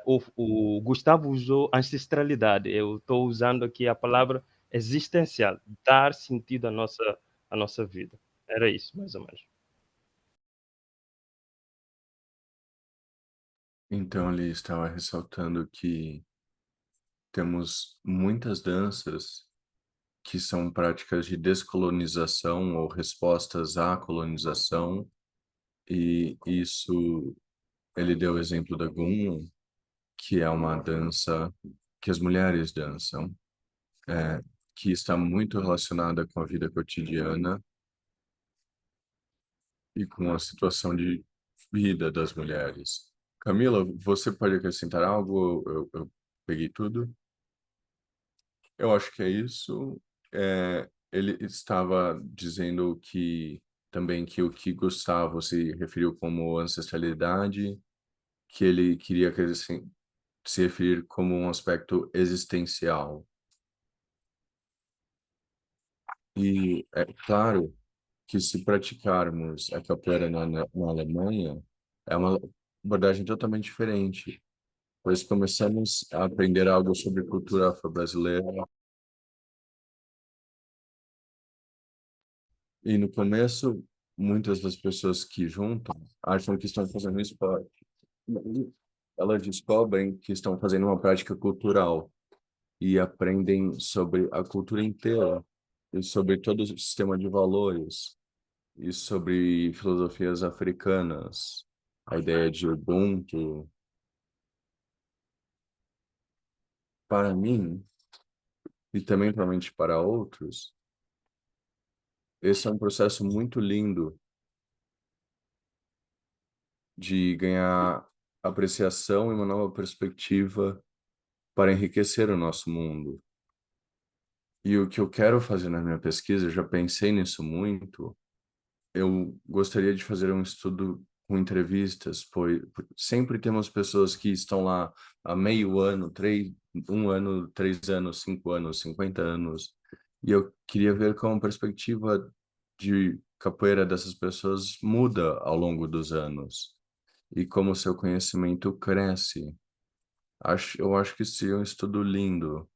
E: O Gustavo usou ancestralidade, eu estou usando aqui a palavra existencial, dar sentido à nossa vida. Era isso, mais ou menos.
B: Então, ele estava ressaltando que temos muitas danças que são práticas de descolonização ou respostas à colonização, e isso, ele deu o exemplo da Gun, que é uma dança que as mulheres dançam, que está muito relacionada com a vida cotidiana e com a situação de vida das mulheres. Camila, você pode acrescentar algo? Eu peguei tudo? Eu acho que é isso. Ele estava dizendo que também que o que Gustavo se referiu como ancestralidade, que ele queria se referir como um aspecto existencial. E é claro que se praticarmos a capoeira na Alemanha, é uma abordagem totalmente diferente, pois começamos a aprender algo sobre cultura afro-brasileira. E no começo, muitas das pessoas que juntam acham que estão fazendo esporte. Elas descobrem que estão fazendo uma prática cultural e aprendem sobre a cultura inteira e sobre todo o sistema de valores e sobre filosofias africanas, a ideia de Ubuntu. Para mim, e também provavelmente para outros, esse é um processo muito lindo de ganhar apreciação e uma nova perspectiva para enriquecer o nosso mundo. E o que eu quero fazer na minha pesquisa, eu já pensei nisso muito, eu gostaria de fazer um estudo com entrevistas, pois sempre temos pessoas que estão lá há meio ano, 1 ano, 3 anos, 5 anos, 50 anos, e eu queria ver como a perspectiva de capoeira dessas pessoas muda ao longo dos anos e como seu conhecimento cresce. Eu acho que seria um estudo lindo.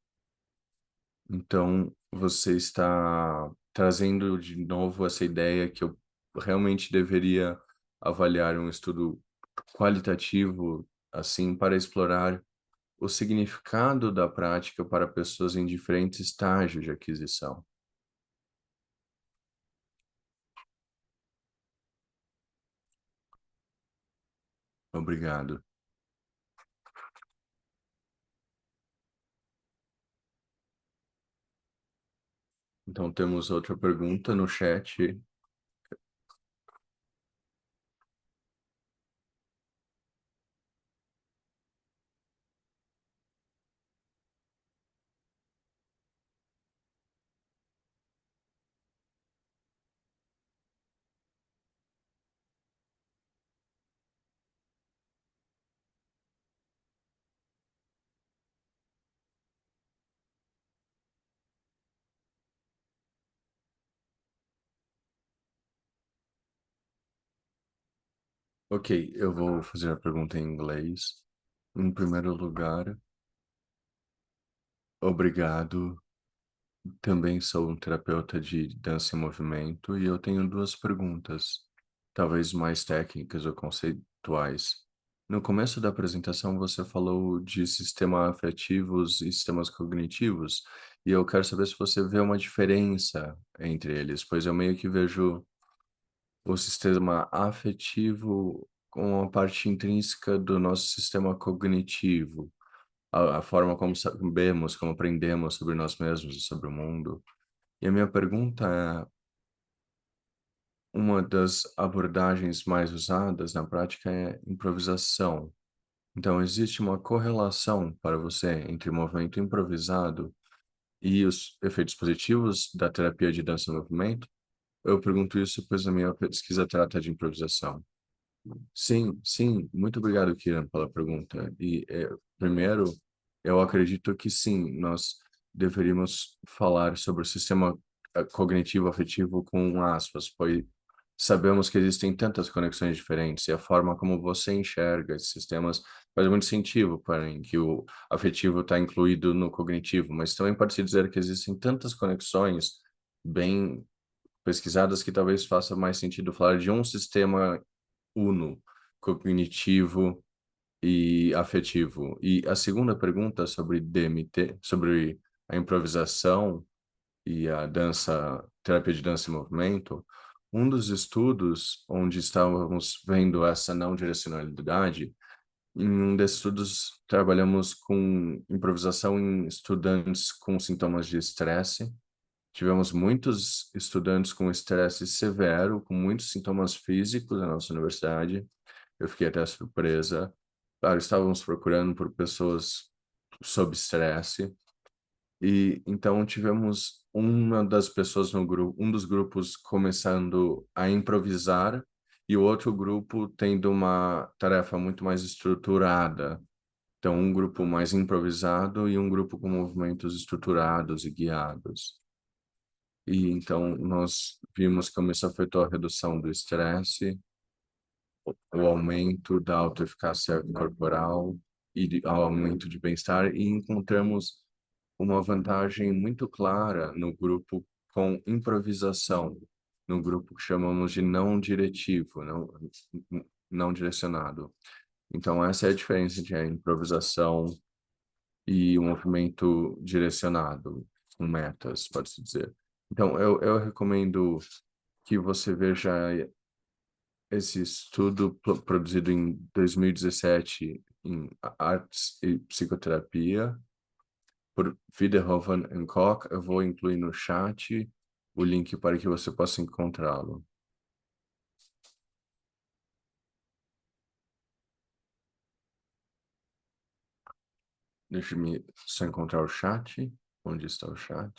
B: Então, você está trazendo de novo essa ideia que eu realmente deveria avaliar um estudo qualitativo, assim, para explorar o significado da prática para pessoas em diferentes estágios de aquisição. Obrigado. Então, temos outra pergunta no chat. Ok, eu vou fazer a pergunta em inglês. Em primeiro lugar, obrigado. Também sou um terapeuta de dança em movimento e eu tenho duas perguntas, talvez mais técnicas ou conceituais. No começo da apresentação, você falou de sistemas afetivos e sistemas cognitivos, e eu quero saber se você vê uma diferença entre eles, pois eu meio que vejo o sistema afetivo com a parte intrínseca do nosso sistema cognitivo, a forma como sabemos, como aprendemos sobre nós mesmos e sobre o mundo. E a minha pergunta é, uma das abordagens mais usadas na prática é improvisação. Então, existe uma correlação para você entre o movimento improvisado e os efeitos positivos da terapia de dança e movimento? Eu pergunto isso pois a minha pesquisa trata de improvisação. Sim, sim, muito obrigado, Kiran, pela pergunta. Primeiro, eu acredito que sim, nós deveríamos falar sobre o sistema cognitivo afetivo com aspas, pois sabemos que existem tantas conexões diferentes e a forma como você enxerga esses sistemas faz muito sentido para mim, que o afetivo está incluído no cognitivo, mas também pode-se dizer que existem tantas conexões bem pesquisadas que talvez faça mais sentido falar de um sistema uno, cognitivo e afetivo. E a segunda pergunta sobre DMT, sobre a improvisação e a dança, terapia de dança e movimento, um dos estudos onde estávamos vendo essa não direcionalidade, em um desses estudos trabalhamos com improvisação em estudantes com sintomas de estresse. Tivemos muitos estudantes com estresse severo, com muitos sintomas físicos na nossa universidade. Eu fiquei até surpresa. Claro, estávamos procurando por pessoas sob estresse. E então tivemos uma das pessoas no grupo, um dos grupos começando a improvisar e o outro grupo tendo uma tarefa muito mais estruturada. Então, um grupo mais improvisado e um grupo com movimentos estruturados e guiados. E então nós vimos como isso afetou a redução do estresse, o aumento da autoeficácia corporal e ao aumento de bem-estar, e encontramos uma vantagem muito clara no grupo com improvisação, no grupo que chamamos de não diretivo, não direcionado. Então, essa é a diferença entre a improvisação e o movimento direcionado, com metas, pode-se dizer. Então, eu recomendo que você veja esse estudo produzido em 2017 em Artes e Psicoterapia, por Wiederhoven e Koch. Eu vou incluir no chat o link para que você possa encontrá-lo. Deixe-me só encontrar o chat. Onde está o chat?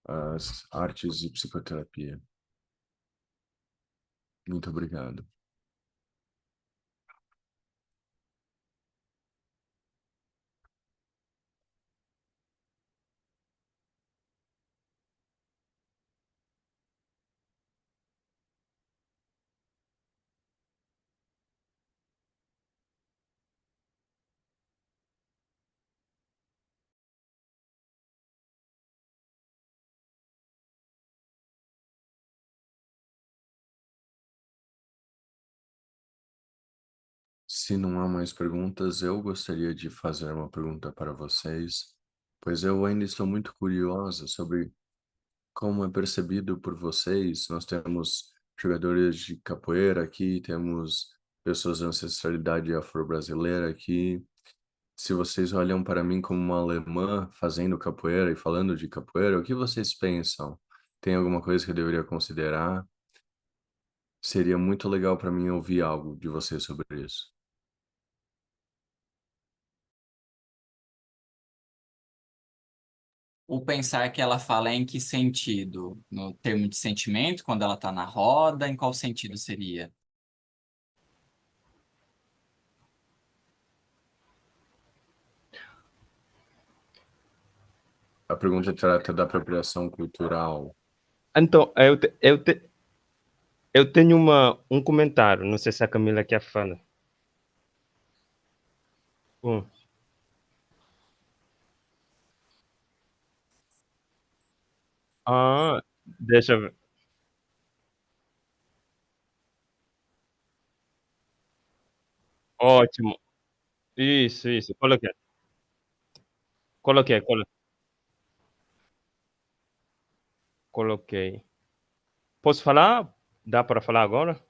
B: As artes e psicoterapia. Muito obrigado. Se não há mais perguntas, eu gostaria de fazer uma pergunta para vocês, pois eu ainda estou muito curiosa sobre como é percebido por vocês. Nós temos jogadores de capoeira aqui, temos pessoas da ancestralidade afro-brasileira aqui. Se vocês olham para mim como uma alemã fazendo capoeira e falando de capoeira, o que vocês pensam? Tem alguma coisa que eu deveria considerar? Seria muito legal para mim ouvir algo de vocês sobre isso.
D: O pensar que ela fala é em que sentido? No termo de sentimento, quando ela está na roda, em qual sentido seria?
B: A pergunta trata da apropriação cultural.
E: Então, eu tenho um comentário, não sei se a Camila quer falar. Ah, deixa eu ver. Ótimo. Isso. Coloquei. Coloquei. Posso falar? Dá para falar agora?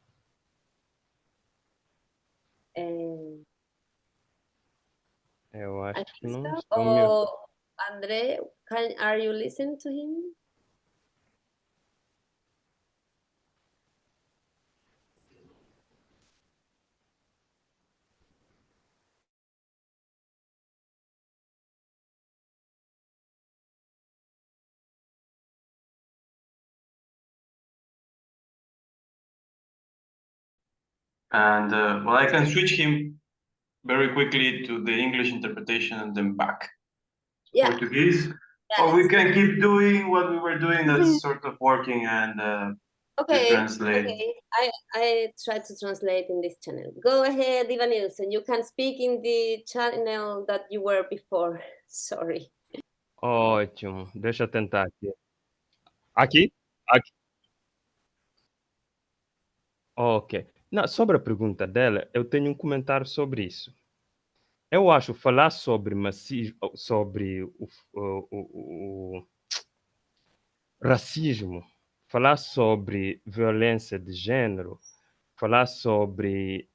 A: And
E: Eu acho
A: I
E: que
A: think
E: não
A: so.
E: estou me...
A: Oh, Andre, are you listening to him?
F: And well, I can switch him very quickly to the English interpretation and then back to
A: Yeah.
F: Portuguese.
A: Yeah,
F: Or we
A: let's
F: can keep doing what we were doing, that's sort of working, and
A: Okay,
F: translate.
A: okay. I try to translate in this channel. Go ahead, Ivan Nilsson. You can speak in the channel that you were before. Sorry.
E: Ótimo. Deixa eu tentar aqui. Aqui? Aqui. Ok. Não, sobre a pergunta dela, eu tenho um comentário sobre isso. Eu acho falar sobre sobre o racismo, falar sobre violência de gênero, falar sobre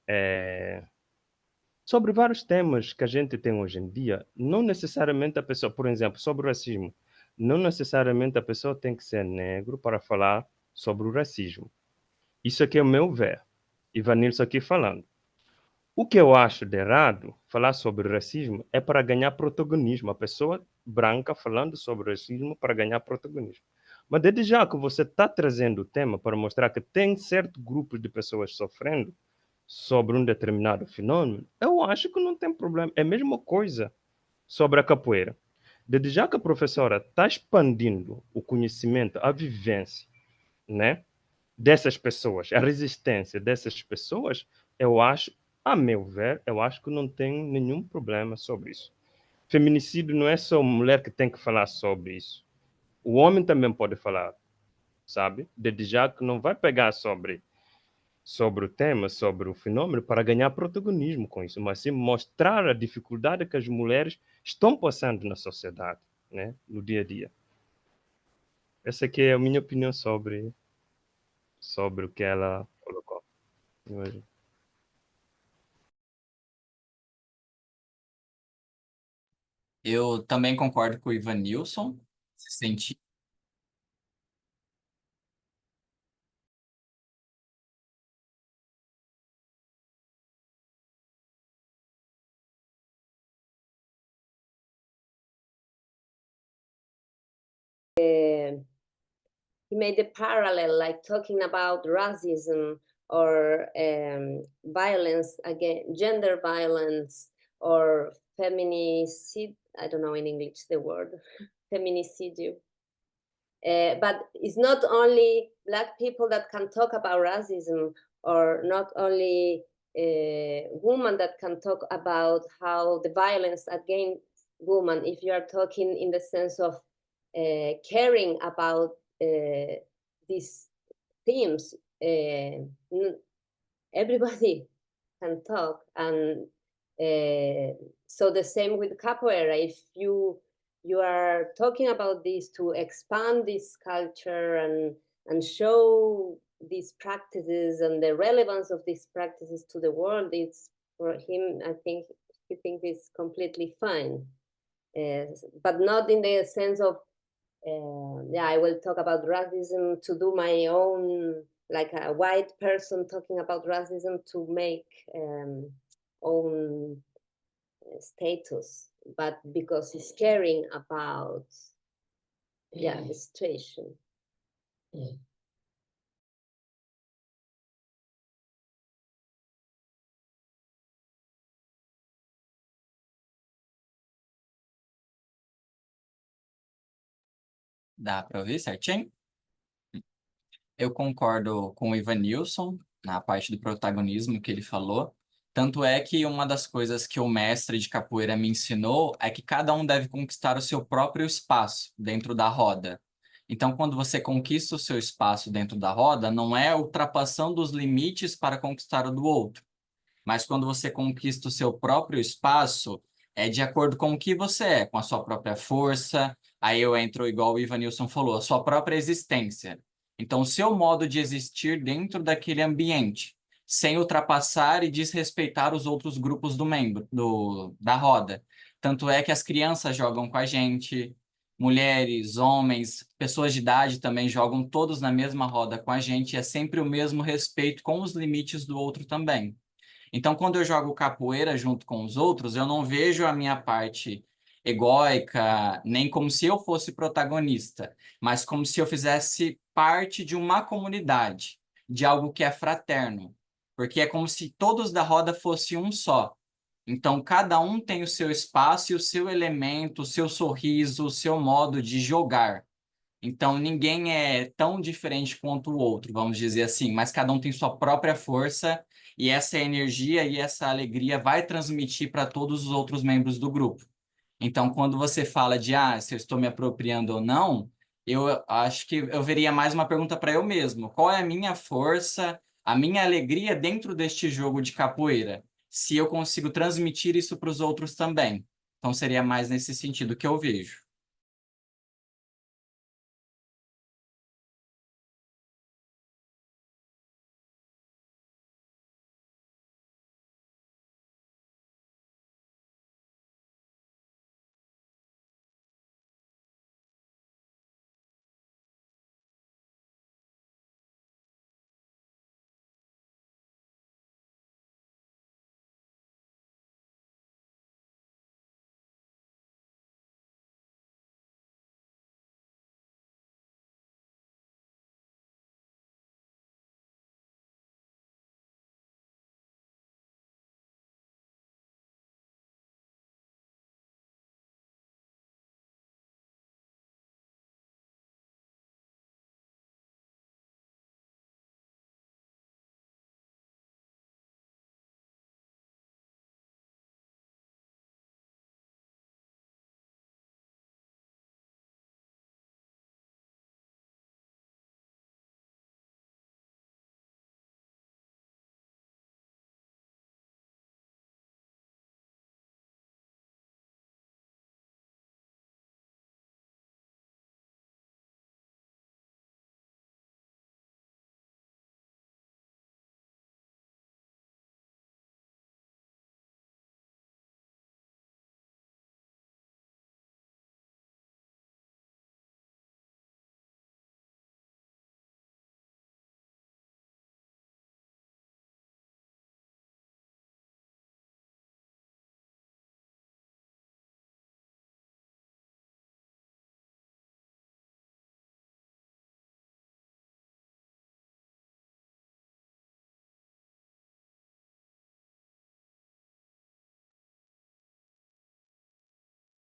E: vários temas que a gente tem hoje em dia, não necessariamente a pessoa, por exemplo, sobre o racismo, não necessariamente a pessoa tem que ser negro para falar sobre o racismo. Isso aqui é o meu ver. Ivanilson aqui falando. O que eu acho de errado, falar sobre racismo, é para ganhar protagonismo. A pessoa branca falando sobre racismo para ganhar protagonismo. Mas desde já que você está trazendo o tema para mostrar que tem certo grupo de pessoas sofrendo sobre um determinado fenômeno, eu acho que não tem problema. É a mesma coisa sobre a capoeira. Desde já que a professora está expandindo o conhecimento, a vivência, né, dessas pessoas, a resistência dessas pessoas, eu acho, a meu ver, eu acho que não tem nenhum problema sobre isso. Feminicídio não é só a mulher que tem que falar sobre isso. O homem também pode falar, sabe? Desde já que não vai pegar sobre o tema, sobre o fenômeno, para ganhar protagonismo com isso, mas sim mostrar a dificuldade que as mulheres estão passando na sociedade, né? No dia a dia. Essa aqui é a minha opinião sobre o que ela colocou.
D: Eu também concordo com o Ivanilson. Se senti...
A: He made a parallel, like talking about racism or violence against gender violence or feminicide. I don't know in English the word feminicide. But it's not only Black people that can talk about racism, or not only women that can talk about how the violence against women. If you are talking in the sense of caring about these themes, everybody can talk. And so the same with capoeira. If you are talking about this to expand this culture and show these practices and the relevance of these practices to the world, it's for him, I think he thinks it's completely fine. But not in the sense of I will talk about racism to do my own, like a white person talking about racism to make own status, but because he's caring about the situation.
D: Dá para ouvir certinho? Eu concordo com o Ivanilson na parte do protagonismo que ele falou. Tanto é que uma das coisas que o mestre de capoeira me ensinou é que cada um deve conquistar o seu próprio espaço dentro da roda. Então, quando você conquista o seu espaço dentro da roda, não é ultrapassando os limites para conquistar o do outro. Mas quando você conquista o seu próprio espaço, é de acordo com o que você é, com a sua própria força. Aí eu entro, igual o Ivanilson falou, a sua própria existência. Então, o seu modo de existir dentro daquele ambiente, sem ultrapassar e desrespeitar os outros grupos da roda. Tanto é que as crianças jogam com a gente, mulheres, homens, pessoas de idade também jogam todos na mesma roda com a gente, e é sempre o mesmo respeito com os limites do outro também. Então, quando eu jogo capoeira junto com os outros, eu não vejo a minha parte egóica, nem como se eu fosse protagonista, mas como se eu fizesse parte de uma comunidade, de algo que é fraterno. Porque é como se todos da roda fossem um só. Então, cada um tem o seu espaço e o seu elemento, o seu sorriso, o seu modo de jogar. Então, ninguém é tão diferente quanto o outro, vamos dizer assim, mas cada um tem sua própria força e essa energia e essa alegria vai transmitir para todos os outros membros do grupo. Então, quando você fala de, se eu estou me apropriando ou não, eu acho que eu veria mais uma pergunta para eu mesmo. Qual é a minha força, a minha alegria dentro deste jogo de capoeira? Se eu consigo transmitir isso para os outros também. Então, seria mais nesse sentido que eu vejo.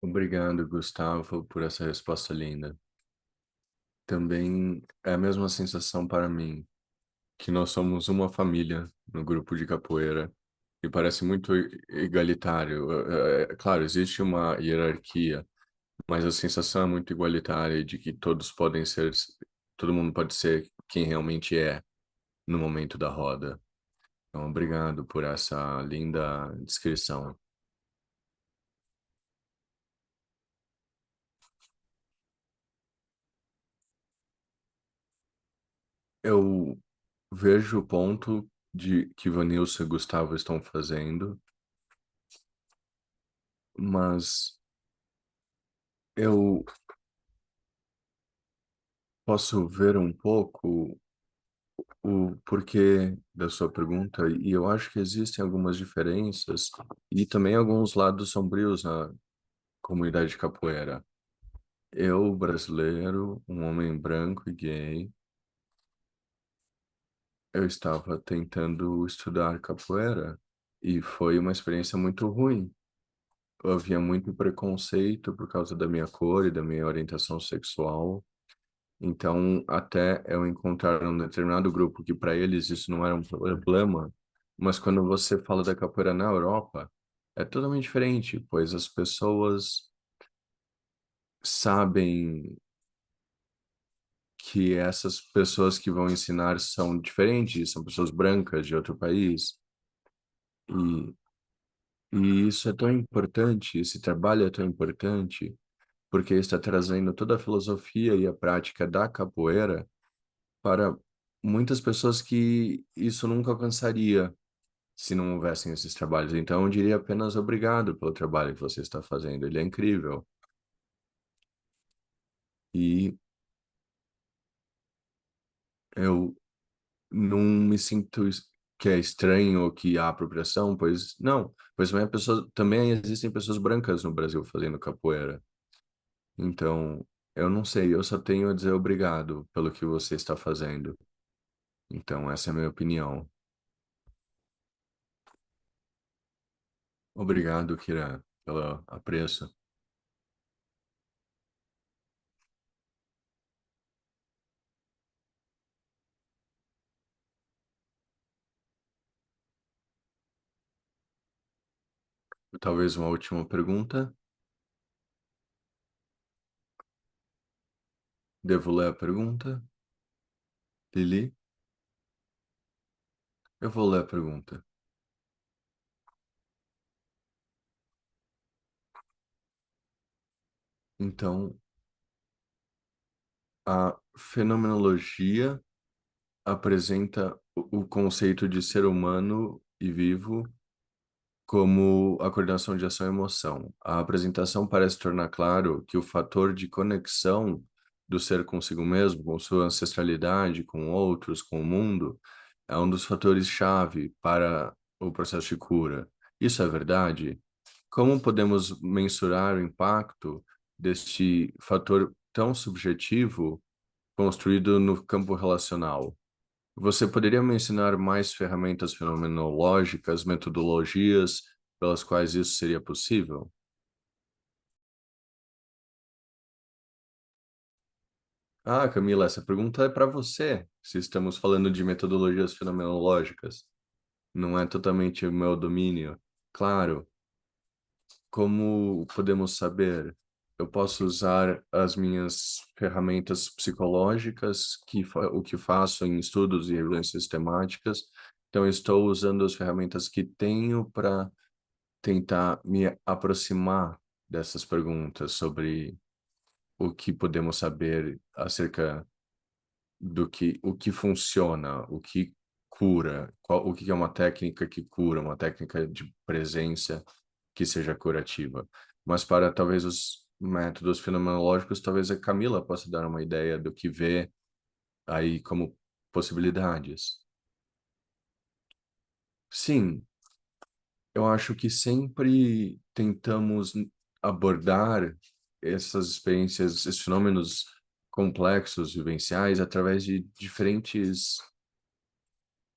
B: Obrigado, Gustavo, por essa resposta linda. Também é a mesma sensação para mim, que nós somos uma família no grupo de capoeira e parece muito igualitário. Claro, existe uma hierarquia, mas a sensação é muito igualitária de que todos podem ser, todo mundo pode ser quem realmente é no momento da roda. Então, obrigado por essa linda descrição. Eu vejo o ponto de que Vanilson e Gustavo estão fazendo, mas eu posso ver um pouco o porquê da sua pergunta e eu acho que existem algumas diferenças e também alguns lados sombrios na comunidade de capoeira. Eu, brasileiro, um homem branco e gay, eu estava tentando estudar capoeira e foi uma experiência muito ruim. Havia muito preconceito por causa da minha cor e da minha orientação sexual. Então, até eu encontrar um determinado grupo que para eles isso não era um problema, mas quando você fala da capoeira na Europa, é totalmente diferente, pois as pessoas sabem que essas pessoas que vão ensinar são diferentes, são pessoas brancas de outro país. E, e isso é tão importante, esse trabalho é tão importante, porque está trazendo toda a filosofia e a prática da capoeira para muitas pessoas que isso nunca alcançaria se não houvessem esses trabalhos. Então, eu diria apenas obrigado pelo trabalho que você está fazendo. Ele é incrível. E eu não me sinto que é estranho ou que há apropriação, pois não. Pois também existem pessoas brancas no Brasil fazendo capoeira. Então, eu não sei, eu só tenho a dizer obrigado pelo que você está fazendo. Então, essa é a minha opinião. Obrigado, Kira, pelo apreço. Talvez uma última pergunta. Devo ler a pergunta? Lili? Eu vou ler a pergunta. Então, a fenomenologia apresenta o conceito de ser humano e vivo como a coordenação de ação e emoção. A apresentação parece tornar claro que o fator de conexão do ser consigo mesmo, com sua ancestralidade, com outros, com o mundo, é um dos fatores-chave para o processo de cura. Isso é verdade? Como podemos mensurar o impacto deste fator tão subjetivo construído no campo relacional? Você poderia mencionar mais ferramentas fenomenológicas, metodologias pelas quais isso seria possível? Ah, Camila, essa pergunta é para você, se estamos falando de metodologias fenomenológicas. Não é totalmente o meu domínio. Claro, como podemos saber? Eu posso usar as minhas ferramentas psicológicas, o que faço em estudos e evidências sistemáticas. Então, eu estou usando as ferramentas que tenho para tentar me aproximar dessas perguntas sobre o que podemos saber acerca o que funciona, o que cura, o que é uma técnica que cura, uma técnica de presença que seja curativa. Mas para talvez os métodos fenomenológicos, talvez a Camila possa dar uma ideia do que vê aí como possibilidades. Sim, eu acho que sempre tentamos abordar essas experiências, esses fenômenos complexos, vivenciais, através de diferentes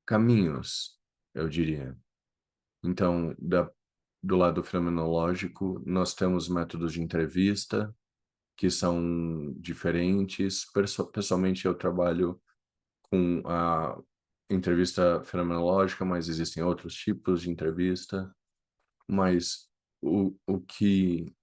B: caminhos, eu diria. Então, do lado fenomenológico, nós temos métodos de entrevista que são diferentes. Pessoalmente, eu trabalho com a entrevista fenomenológica, mas existem outros tipos de entrevista. Mas o que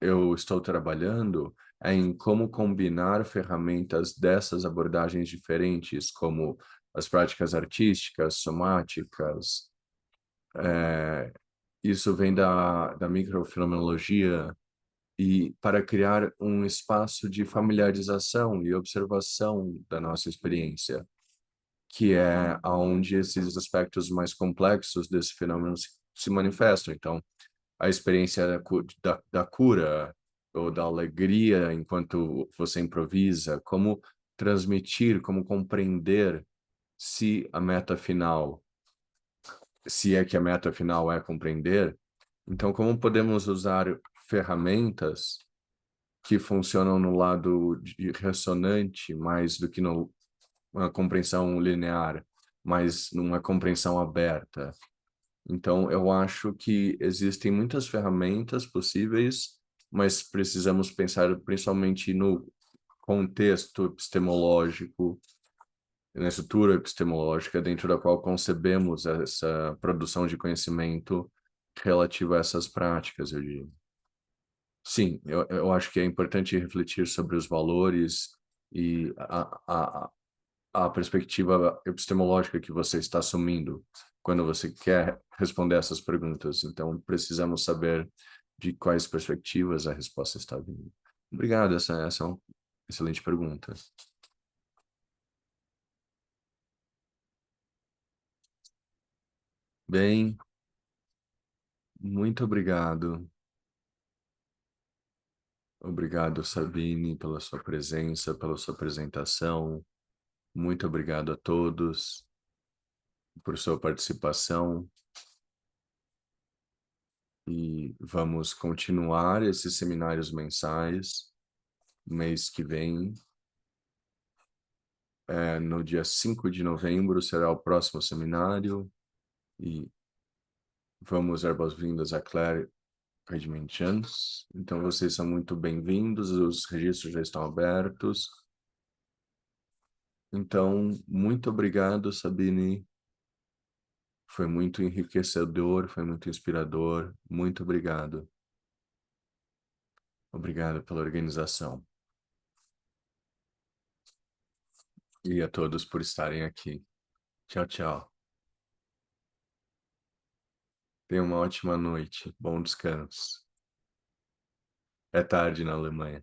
B: eu estou trabalhando é em como combinar ferramentas dessas abordagens diferentes, como as práticas artísticas, somáticas. Isso vem da microfenomenologia, e para criar um espaço de familiarização e observação da nossa experiência, que é aonde esses aspectos mais complexos desse fenômeno se manifestam. Então, a experiência da cura ou da alegria enquanto você improvisa, como transmitir, como compreender se a meta final, se é que a meta final é compreender. Então, como podemos usar ferramentas que funcionam no lado de ressonante mais do que numa compreensão linear, mas numa compreensão aberta. Então, eu acho que existem muitas ferramentas possíveis, mas precisamos pensar principalmente no contexto epistemológico, na estrutura epistemológica dentro da qual concebemos essa produção de conhecimento relativa a essas práticas, eu digo. Sim, eu acho que é importante refletir sobre os valores e a perspectiva epistemológica que você está assumindo quando você quer responder essas perguntas. Então, precisamos saber de quais perspectivas a resposta está vindo. Obrigado, essa é uma excelente pergunta. Bem, muito obrigado. Obrigado, Sabine, pela sua presença, pela sua apresentação. Muito obrigado a todos por sua participação. E vamos continuar esses seminários mensais. Mês que vem, no dia 5 de novembro, será o próximo seminário. E vamos dar boas-vindas a Claire Redmentians. Então, vocês são muito bem-vindos, os registros já estão abertos. Então, muito obrigado, Sabine. Foi muito enriquecedor, foi muito inspirador. Muito obrigado. Obrigado pela organização. E a todos por estarem aqui. Tchau, tchau. Tenha uma ótima noite. Bom descanso. É tarde na Alemanha.